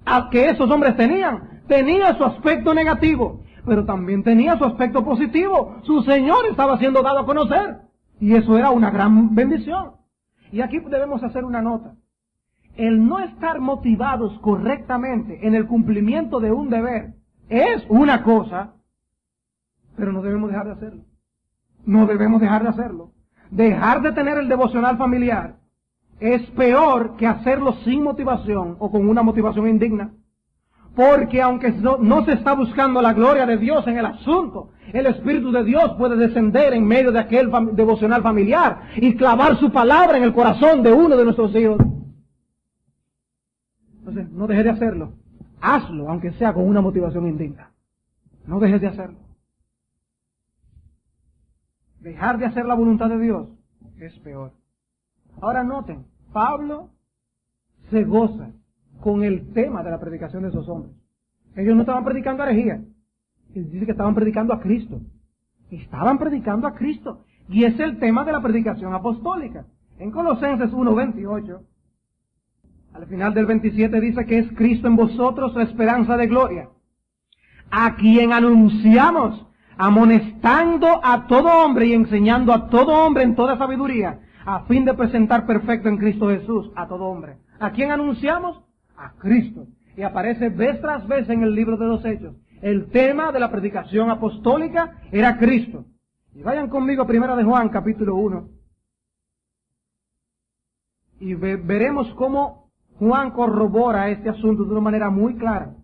a que esos hombres tenían, tenía su aspecto negativo, pero también tenía su aspecto positivo. Su Señor estaba siendo dado a conocer, y eso era una gran bendición. Y aquí debemos hacer una nota. El no estar motivados correctamente en el cumplimiento de un deber es una cosa, pero no debemos dejar de hacerlo. No debemos dejar de hacerlo. Dejar de tener el devocional familiar es peor que hacerlo sin motivación o con una motivación indigna. Porque aunque no se está buscando la gloria de Dios en el asunto, el Espíritu de Dios puede descender en medio de aquel devocional familiar y clavar su palabra en el corazón de uno de nuestros hijos. Entonces, no dejes de hacerlo. Hazlo, aunque sea con una motivación indigna. No dejes de hacerlo. Dejar de hacer la voluntad de Dios es peor. Ahora noten, Pablo se goza con el tema de la predicación de esos hombres. Ellos no estaban predicando herejía. Él dice que estaban predicando a Cristo. Estaban predicando a Cristo. Y es el tema de la predicación apostólica. En Colosenses 1:28, al final del 27 dice que es Cristo en vosotros la esperanza de gloria, a quien anunciamos, amonestando a todo hombre y enseñando a todo hombre en toda sabiduría, a fin de presentar perfecto en Cristo Jesús a todo hombre. ¿A quién anunciamos? A Cristo. Y aparece vez tras vez en el libro de los Hechos. El tema de la predicación apostólica era Cristo. Y vayan conmigo a 1 de Juan, capítulo 1. Y veremos cómo Juan corrobora este asunto de una manera muy clara.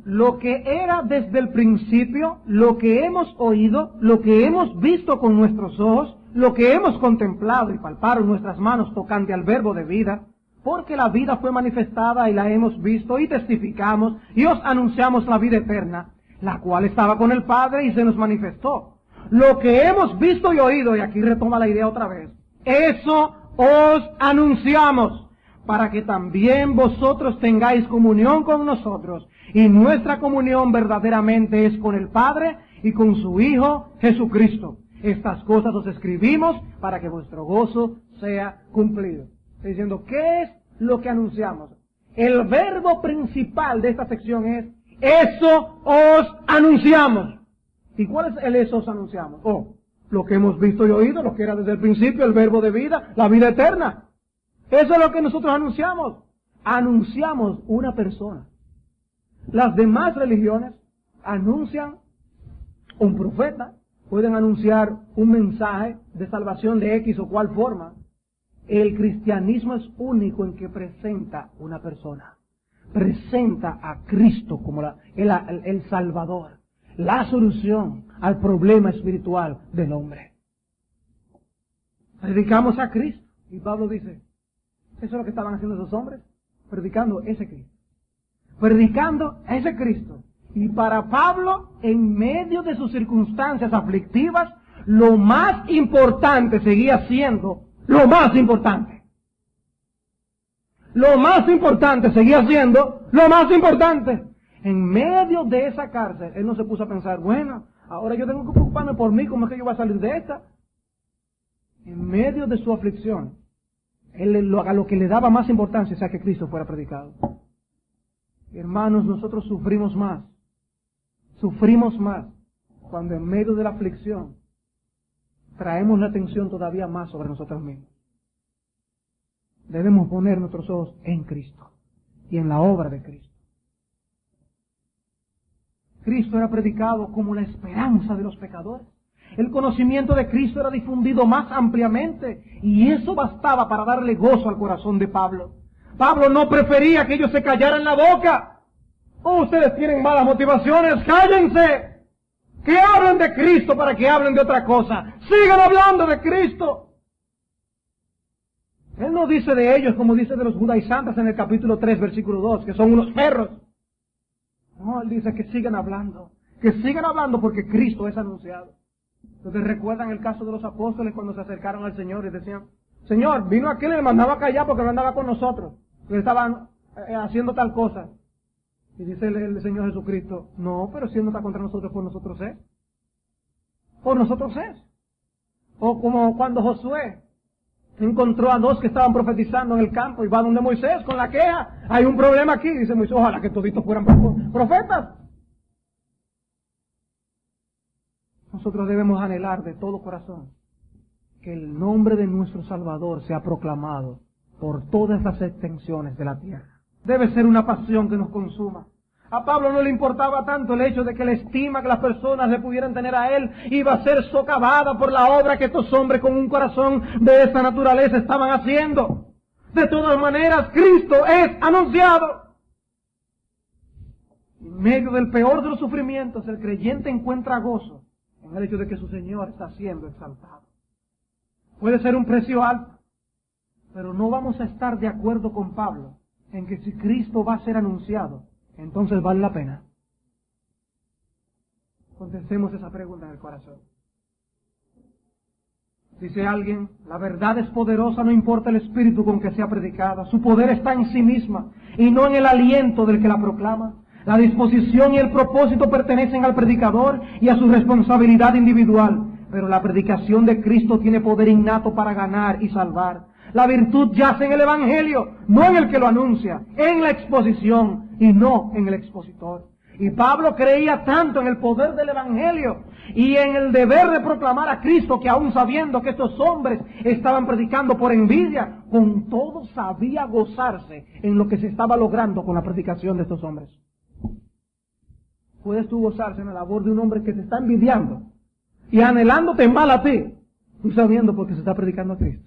Lo que era desde el principio, lo que hemos oído, lo que hemos visto con nuestros ojos, lo que hemos contemplado y palparon nuestras manos tocante al verbo de vida, porque la vida fue manifestada y la hemos visto y testificamos y os anunciamos la vida eterna, la cual estaba con el Padre y se nos manifestó. Lo que hemos visto y oído, y aquí retoma la idea otra vez, eso os anunciamos, para que también vosotros tengáis comunión con nosotros, y nuestra comunión verdaderamente es con el Padre y con su Hijo Jesucristo. Estas cosas os escribimos para que vuestro gozo sea cumplido. Estoy diciendo, ¿qué es lo que anunciamos? El verbo principal de esta sección es, eso os anunciamos. ¿Y cuál es el eso os anunciamos? Lo que hemos visto y oído, lo que era desde el principio, el verbo de vida, la vida eterna. Eso es lo que nosotros anunciamos. Anunciamos una persona. Las demás religiones anuncian un profeta, pueden anunciar un mensaje de salvación de X o cual forma. El cristianismo es único en que presenta una persona. Presenta a Cristo como el Salvador, la solución al problema espiritual del hombre. Predicamos a Cristo. Y Pablo dice, eso es lo que estaban haciendo esos hombres, predicando ese Cristo. Predicando a ese Cristo. Y para Pablo, en medio de sus circunstancias aflictivas, lo más importante seguía siendo lo más importante. Lo más importante seguía siendo lo más importante. En medio de esa cárcel, él no se puso a pensar, bueno, ahora yo tengo que preocuparme por mí, ¿cómo es que yo voy a salir de esta? En medio de su aflicción, él a lo que le daba más importancia es a que Cristo fuera predicado. Hermanos, nosotros sufrimos más cuando en medio de la aflicción traemos la atención todavía más sobre nosotros mismos. Debemos poner nuestros ojos en Cristo y en la obra de Cristo. Cristo era predicado como la esperanza de los pecadores. El conocimiento de Cristo era difundido más ampliamente y eso bastaba para darle gozo al corazón de Pablo. Pablo no prefería que ellos se callaran la boca. Ustedes tienen malas motivaciones, cállense. Que hablen de Cristo para que hablen de otra cosa. Sigan hablando de Cristo. Él no dice de ellos como dice de los judaizantes en el capítulo 3, versículo 2, que son unos perros. No, él dice que sigan hablando porque Cristo es anunciado. Entonces recuerdan el caso de los apóstoles cuando se acercaron al Señor y decían, Señor, vino aquel y le mandaba a callar porque no andaba con nosotros, que estaban haciendo tal cosa. Y dice el Señor Jesucristo, no, pero si Él no está contra nosotros, por nosotros es. Por nosotros es. O como cuando Josué encontró a dos que estaban profetizando en el campo y va donde Moisés con la queja, hay un problema aquí, dice Moisés, ojalá que toditos fueran profetas. Nosotros debemos anhelar de todo corazón que el nombre de nuestro Salvador sea proclamado por todas las extensiones de la tierra. Debe ser una pasión que nos consuma. A Pablo no le importaba tanto el hecho de que la estima que las personas le pudieran tener a él iba a ser socavada por la obra que estos hombres con un corazón de esa naturaleza estaban haciendo. De todas maneras, Cristo es anunciado. En medio del peor de los sufrimientos, el creyente encuentra gozo en el hecho de que su Señor está siendo exaltado. Puede ser un precio alto, pero no vamos a estar de acuerdo con Pablo en que si Cristo va a ser anunciado, entonces vale la pena. Contestemos esa pregunta en el corazón. Dice alguien, la verdad es poderosa, no importa el espíritu con que sea predicada. Su poder está en sí misma y no en el aliento del que la proclama. La disposición y el propósito pertenecen al predicador y a su responsabilidad individual. Pero la predicación de Cristo tiene poder innato para ganar y salvar. La virtud yace en el Evangelio, no en el que lo anuncia, en la exposición y no en el expositor. Y Pablo creía tanto en el poder del Evangelio y en el deber de proclamar a Cristo que aún sabiendo que estos hombres estaban predicando por envidia, con todo sabía gozarse en lo que se estaba logrando con la predicación de estos hombres. ¿Puedes tú gozarse en la labor de un hombre que te está envidiando y anhelándote mal a ti, tú sabiendo porque se está predicando a Cristo?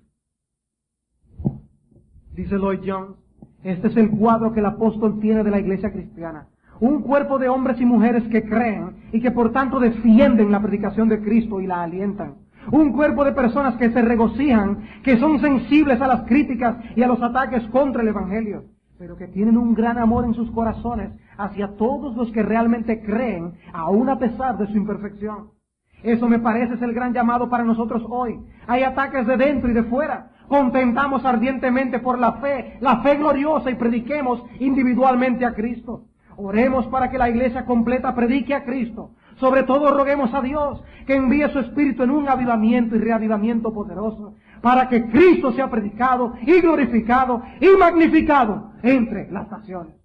Dice Lloyd Jones, este es el cuadro que el apóstol tiene de la iglesia cristiana. Un cuerpo de hombres y mujeres que creen y que por tanto defienden la predicación de Cristo y la alientan. Un cuerpo de personas que se regocijan, que son sensibles a las críticas y a los ataques contra el Evangelio, pero que tienen un gran amor en sus corazones hacia todos los que realmente creen, aun a pesar de su imperfección. Eso me parece es el gran llamado para nosotros hoy. Hay ataques de dentro y de fuera. Contentamos ardientemente por la fe gloriosa y prediquemos individualmente a Cristo. Oremos para que la iglesia completa predique a Cristo. Sobre todo roguemos a Dios que envíe su Espíritu en un avivamiento y reavivamiento poderoso para que Cristo sea predicado y glorificado y magnificado entre las naciones.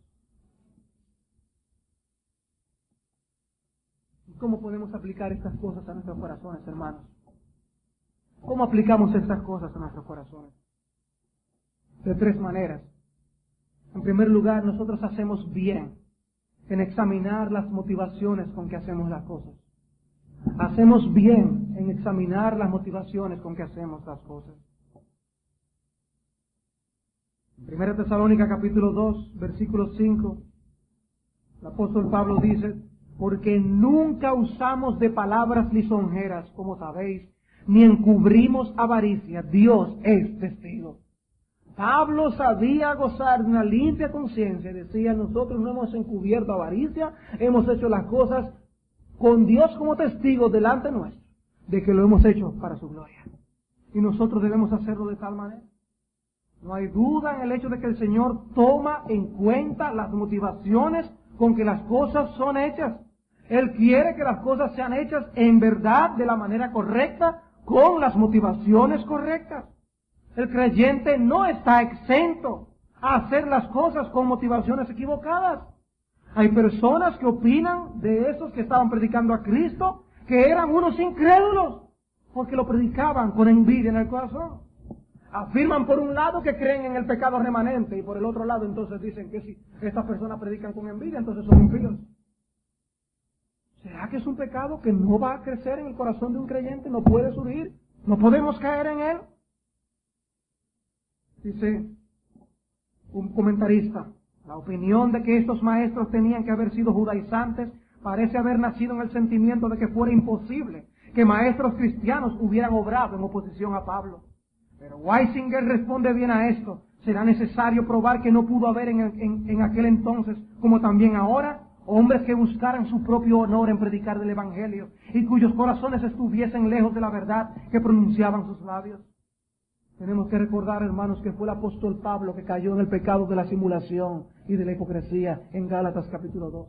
¿Cómo podemos aplicar estas cosas a nuestros corazones, hermanos? ¿Cómo aplicamos estas cosas a nuestros corazones? De tres maneras. En primer lugar, nosotros hacemos bien en examinar las motivaciones con que hacemos las cosas. Hacemos bien en examinar las motivaciones con que hacemos las cosas. En 1 Tesalónica capítulo 2, versículo 5, el apóstol Pablo dice, porque nunca usamos de palabras lisonjeras, como sabéis, ni encubrimos avaricia. Dios es testigo. Pablo sabía gozar de una limpia conciencia. Decía, nosotros no hemos encubierto avaricia, hemos hecho las cosas con Dios como testigo delante nuestro, de que lo hemos hecho para su gloria. Y nosotros debemos hacerlo de tal manera. No hay duda en el hecho de que el Señor toma en cuenta las motivaciones con que las cosas son hechas. Él quiere que las cosas sean hechas en verdad, de la manera correcta, con las motivaciones correctas. El creyente no está exento a hacer las cosas con motivaciones equivocadas. Hay personas que opinan de esos que estaban predicando a Cristo que eran unos incrédulos, porque lo predicaban con envidia en el corazón. Afirman por un lado que creen en el pecado remanente y por el otro lado entonces dicen que si estas personas predican con envidia, entonces son impíos. ¿Será que es un pecado que no va a crecer en el corazón de un creyente? ¿No puede surgir? ¿No podemos caer en él? Dice un comentarista, la opinión de que estos maestros tenían que haber sido judaizantes parece haber nacido en el sentimiento de que fuera imposible que maestros cristianos hubieran obrado en oposición a Pablo. Pero Weisinger responde bien a esto. Será necesario probar que no pudo haber en aquel entonces, como también ahora, hombres que buscaran su propio honor en predicar del Evangelio y cuyos corazones estuviesen lejos de la verdad que pronunciaban sus labios. Tenemos que recordar, hermanos, que fue el apóstol Pablo que cayó en el pecado de la simulación y de la hipocresía en Gálatas capítulo 2.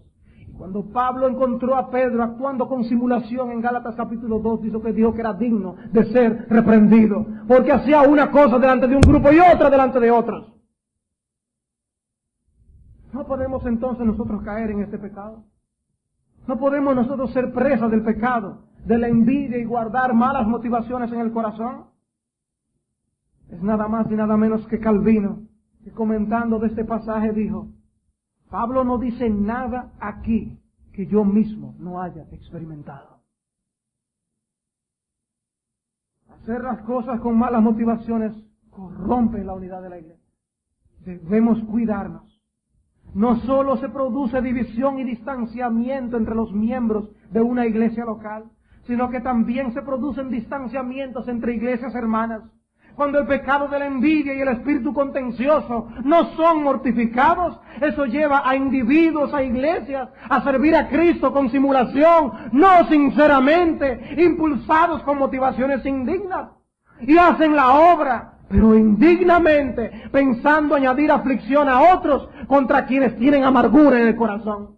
Y cuando Pablo encontró a Pedro actuando con simulación en Gálatas capítulo 2, dijo que era digno de ser reprendido, porque hacía una cosa delante de un grupo y otra delante de otros. No podemos entonces nosotros caer en este pecado. No podemos nosotros ser presas del pecado, de la envidia y guardar malas motivaciones en el corazón. Es nada más y nada menos que Calvino, que comentando de este pasaje dijo, Pablo no dice nada aquí que yo mismo no haya experimentado. Hacer las cosas con malas motivaciones corrompe la unidad de la iglesia. Debemos cuidarnos. No solo se produce división y distanciamiento entre los miembros de una iglesia local, sino que también se producen distanciamientos entre iglesias hermanas. Cuando el pecado de la envidia y el espíritu contencioso no son mortificados, eso lleva a individuos, a iglesias, a servir a Cristo con simulación, no sinceramente, impulsados con motivaciones indignas. Y hacen la obra, pero indignamente, pensando añadir aflicción a otros contra quienes tienen amargura en el corazón.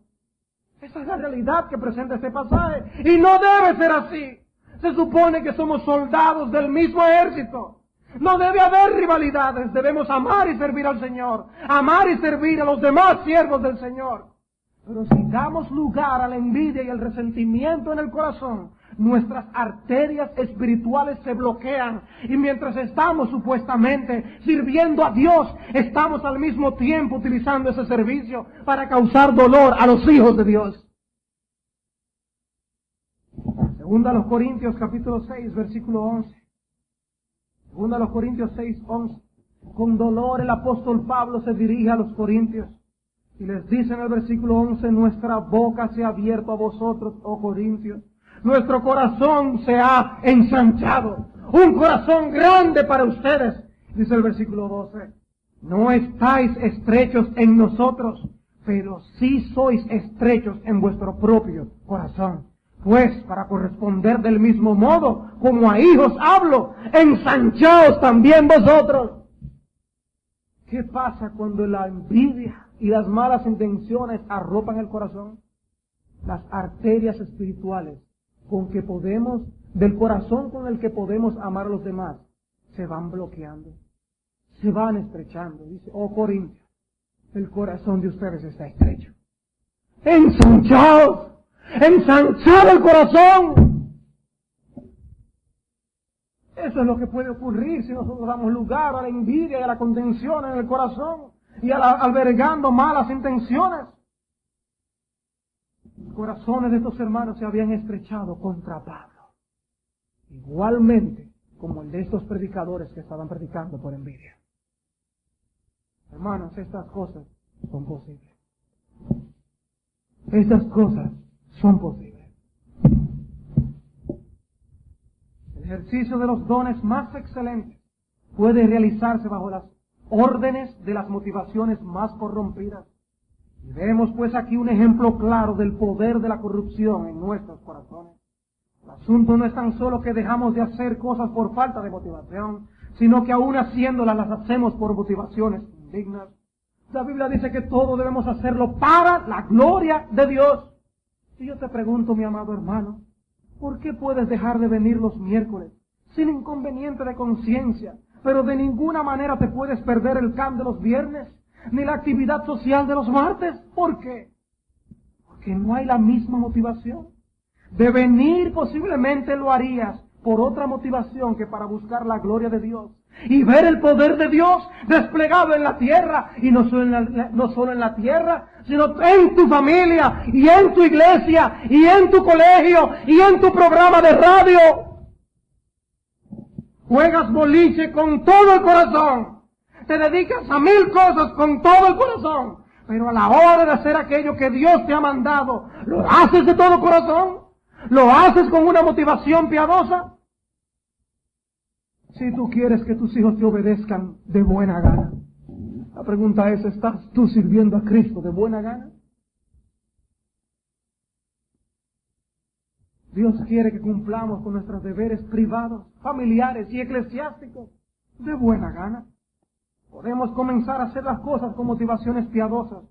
Esa es la realidad que presenta este pasaje. Y no debe ser así. Se supone que somos soldados del mismo ejército. No debe haber rivalidades, debemos amar y servir al Señor, amar y servir a los demás siervos del Señor. Pero si damos lugar a la envidia y el resentimiento en el corazón, nuestras arterias espirituales se bloquean y mientras estamos supuestamente sirviendo a Dios, estamos al mismo tiempo utilizando ese servicio para causar dolor a los hijos de Dios. Segunda a los Corintios capítulo 6, versículo 11. Segunda a los Corintios 6, 11. Con dolor el apóstol Pablo se dirige a los corintios y les dice en el versículo 11, nuestra boca se ha abierto a vosotros, oh corintios. Nuestro corazón se ha ensanchado. Un corazón grande para ustedes. Dice el versículo 12. No estáis estrechos en nosotros, pero sí sois estrechos en vuestro propio corazón. Pues, para corresponder del mismo modo, como a hijos hablo, ensanchaos también vosotros. ¿Qué pasa cuando la envidia y las malas intenciones arropan el corazón? Las arterias espirituales del corazón con el que podemos amar a los demás, se van bloqueando, se van estrechando. Dice, oh Corintios, el corazón de ustedes está estrecho. ¡Ensanchaos! ¡Ensanchad el corazón! Eso es lo que puede ocurrir si nosotros damos lugar a la envidia y a la contención en el corazón y albergando malas intenciones. Los corazones de estos hermanos se habían estrechado contra Pablo, igualmente como el de estos predicadores que estaban predicando por envidia. Hermanos, estas cosas son posibles. Estas cosas son posibles. El ejercicio de los dones más excelentes puede realizarse bajo las órdenes de las motivaciones más corrompidas. Y vemos pues aquí un ejemplo claro del poder de la corrupción en nuestros corazones. El asunto no es tan solo que dejamos de hacer cosas por falta de motivación, sino que aún haciéndolas las hacemos por motivaciones indignas. La Biblia dice que todo debemos hacerlo para la gloria de Dios. Y yo te pregunto, mi amado hermano, ¿por qué puedes dejar de venir los miércoles sin inconveniente de conciencia, pero de ninguna manera te puedes perder el camp de los viernes, ni la actividad social de los martes? ¿Por qué? Porque no hay la misma motivación. De venir posiblemente lo harías por otra motivación que para buscar la gloria de Dios y ver el poder de Dios desplegado en la tierra, y no solo en la tierra, sino en tu familia y en tu iglesia y en tu colegio y en tu programa de radio. Juegas boliche con todo el corazón, te dedicas a 1000 cosas con todo el corazón, pero a la hora de hacer aquello que Dios te ha mandado, ¿lo haces de todo corazón? ¿Lo haces con una motivación piadosa? Si tú quieres que tus hijos te obedezcan de buena gana, la pregunta es, ¿estás tú sirviendo a Cristo de buena gana? Dios quiere que cumplamos con nuestros deberes privados, familiares y eclesiásticos de buena gana. Podemos comenzar a hacer las cosas con motivaciones piadosas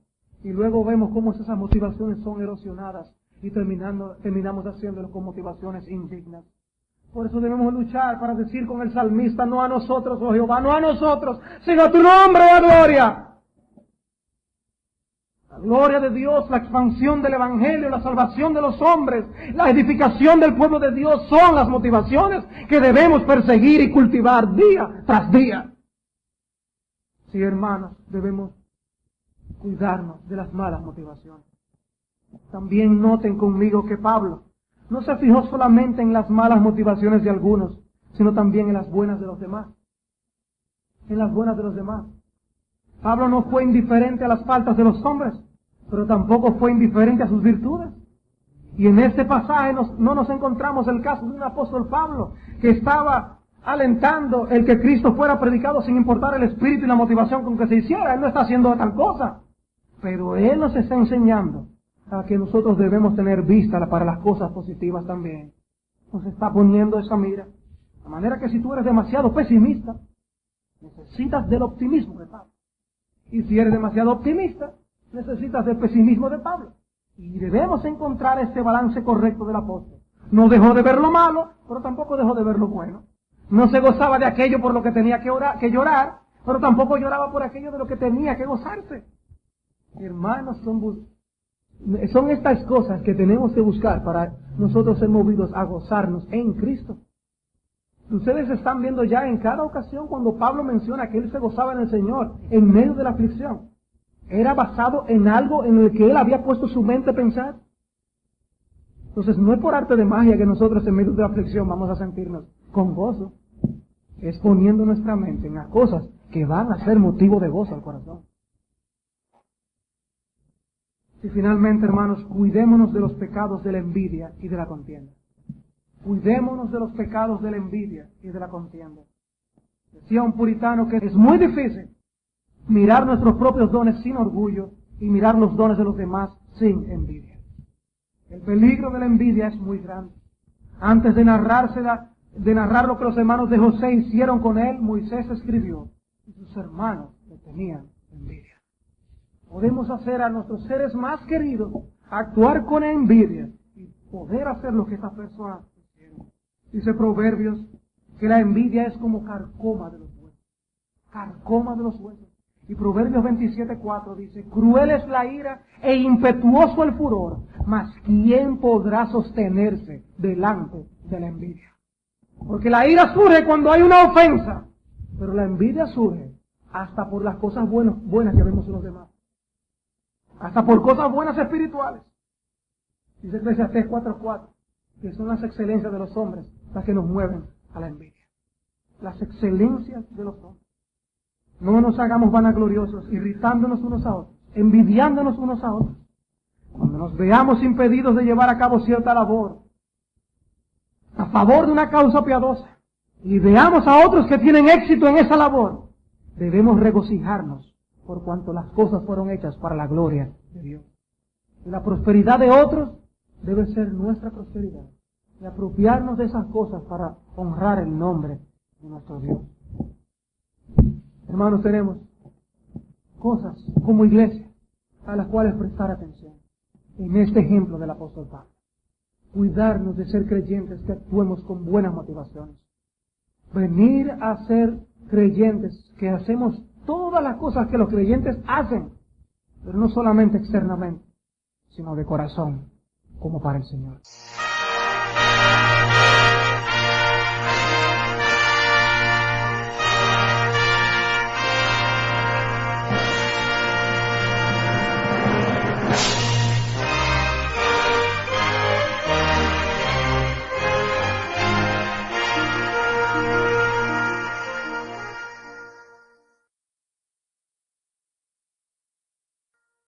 y luego vemos cómo esas motivaciones son erosionadas y terminamos haciéndolo con motivaciones indignas. Por eso debemos luchar para decir con el salmista: no a nosotros, oh Jehová, no a nosotros, sino a tu nombre, la gloria. La gloria de Dios, la expansión del Evangelio, la salvación de los hombres, la edificación del pueblo de Dios son las motivaciones que debemos perseguir y cultivar día tras día. Sí, hermanos, debemos cuidarnos de las malas motivaciones. También noten conmigo que Pablo no se fijó solamente en las malas motivaciones de algunos, sino también en las buenas de los demás. En las buenas de los demás. Pablo no fue indiferente a las faltas de los hombres, pero tampoco fue indiferente a sus virtudes. Y en este pasaje no nos encontramos el caso de un apóstol Pablo, que estaba alentando el que Cristo fuera predicado sin importar el espíritu y la motivación con que se hiciera. Él no está haciendo tal cosa. Pero Él nos está enseñando a que nosotros debemos tener vista para las cosas positivas también. Nos está poniendo esa mira. De manera que si tú eres demasiado pesimista, necesitas del optimismo de Pablo. Y si eres demasiado optimista, necesitas del pesimismo de Pablo. Y debemos encontrar este balance correcto del apóstol. No dejó de ver lo malo, pero tampoco dejó de ver lo bueno. No se gozaba de aquello por lo que tenía que llorar, pero tampoco lloraba por aquello de lo que tenía que gozarse. Hermanos, son estas cosas que tenemos que buscar para nosotros ser movidos a gozarnos en Cristo. Ustedes están viendo ya en cada ocasión cuando Pablo menciona que él se gozaba en el Señor en medio de la aflicción. ¿Era basado en algo en el que él había puesto su mente a pensar? Entonces no es por arte de magia que nosotros en medio de la aflicción vamos a sentirnos con gozo. Es poniendo nuestra mente en las cosas que van a ser motivo de gozo al corazón. Y finalmente, hermanos, cuidémonos de los pecados de la envidia y de la contienda. Cuidémonos de los pecados de la envidia y de la contienda. Decía un puritano que es muy difícil mirar nuestros propios dones sin orgullo y mirar los dones de los demás sin envidia. El peligro de la envidia es muy grande. Antes de narrar lo que los hermanos de José hicieron con él, Moisés escribió, y sus hermanos le tenían envidia. Podemos hacer a nuestros seres más queridos actuar con envidia y poder hacer lo que estas personas hicieron. Dice Proverbios que la envidia es como carcoma de los huesos. Carcoma de los huesos. Y Proverbios 27:4 dice: cruel es la ira e impetuoso el furor, mas ¿quién podrá sostenerse delante de la envidia? Porque la ira surge cuando hay una ofensa, pero la envidia surge hasta por las cosas buenas que vemos en los demás. Hasta por cosas buenas espirituales. Dice Eclesiastés 4:4, que son las excelencias de los hombres las que nos mueven a la envidia. Las excelencias de los hombres. No nos hagamos vanagloriosos, irritándonos unos a otros, envidiándonos unos a otros. Cuando nos veamos impedidos de llevar a cabo cierta labor, a favor de una causa piadosa, y veamos a otros que tienen éxito en esa labor, debemos regocijarnos por cuanto las cosas fueron hechas para la gloria de Dios. Y la prosperidad de otros debe ser nuestra prosperidad. Y apropiarnos de esas cosas para honrar el nombre de nuestro Dios. Hermanos, tenemos cosas como iglesia a las cuales prestar atención. En este ejemplo del apóstol Pablo. Cuidarnos de ser creyentes que actuemos con buenas motivaciones. Venir a ser creyentes que hacemos todas las cosas que los creyentes hacen, pero no solamente externamente, sino de corazón, como para el Señor.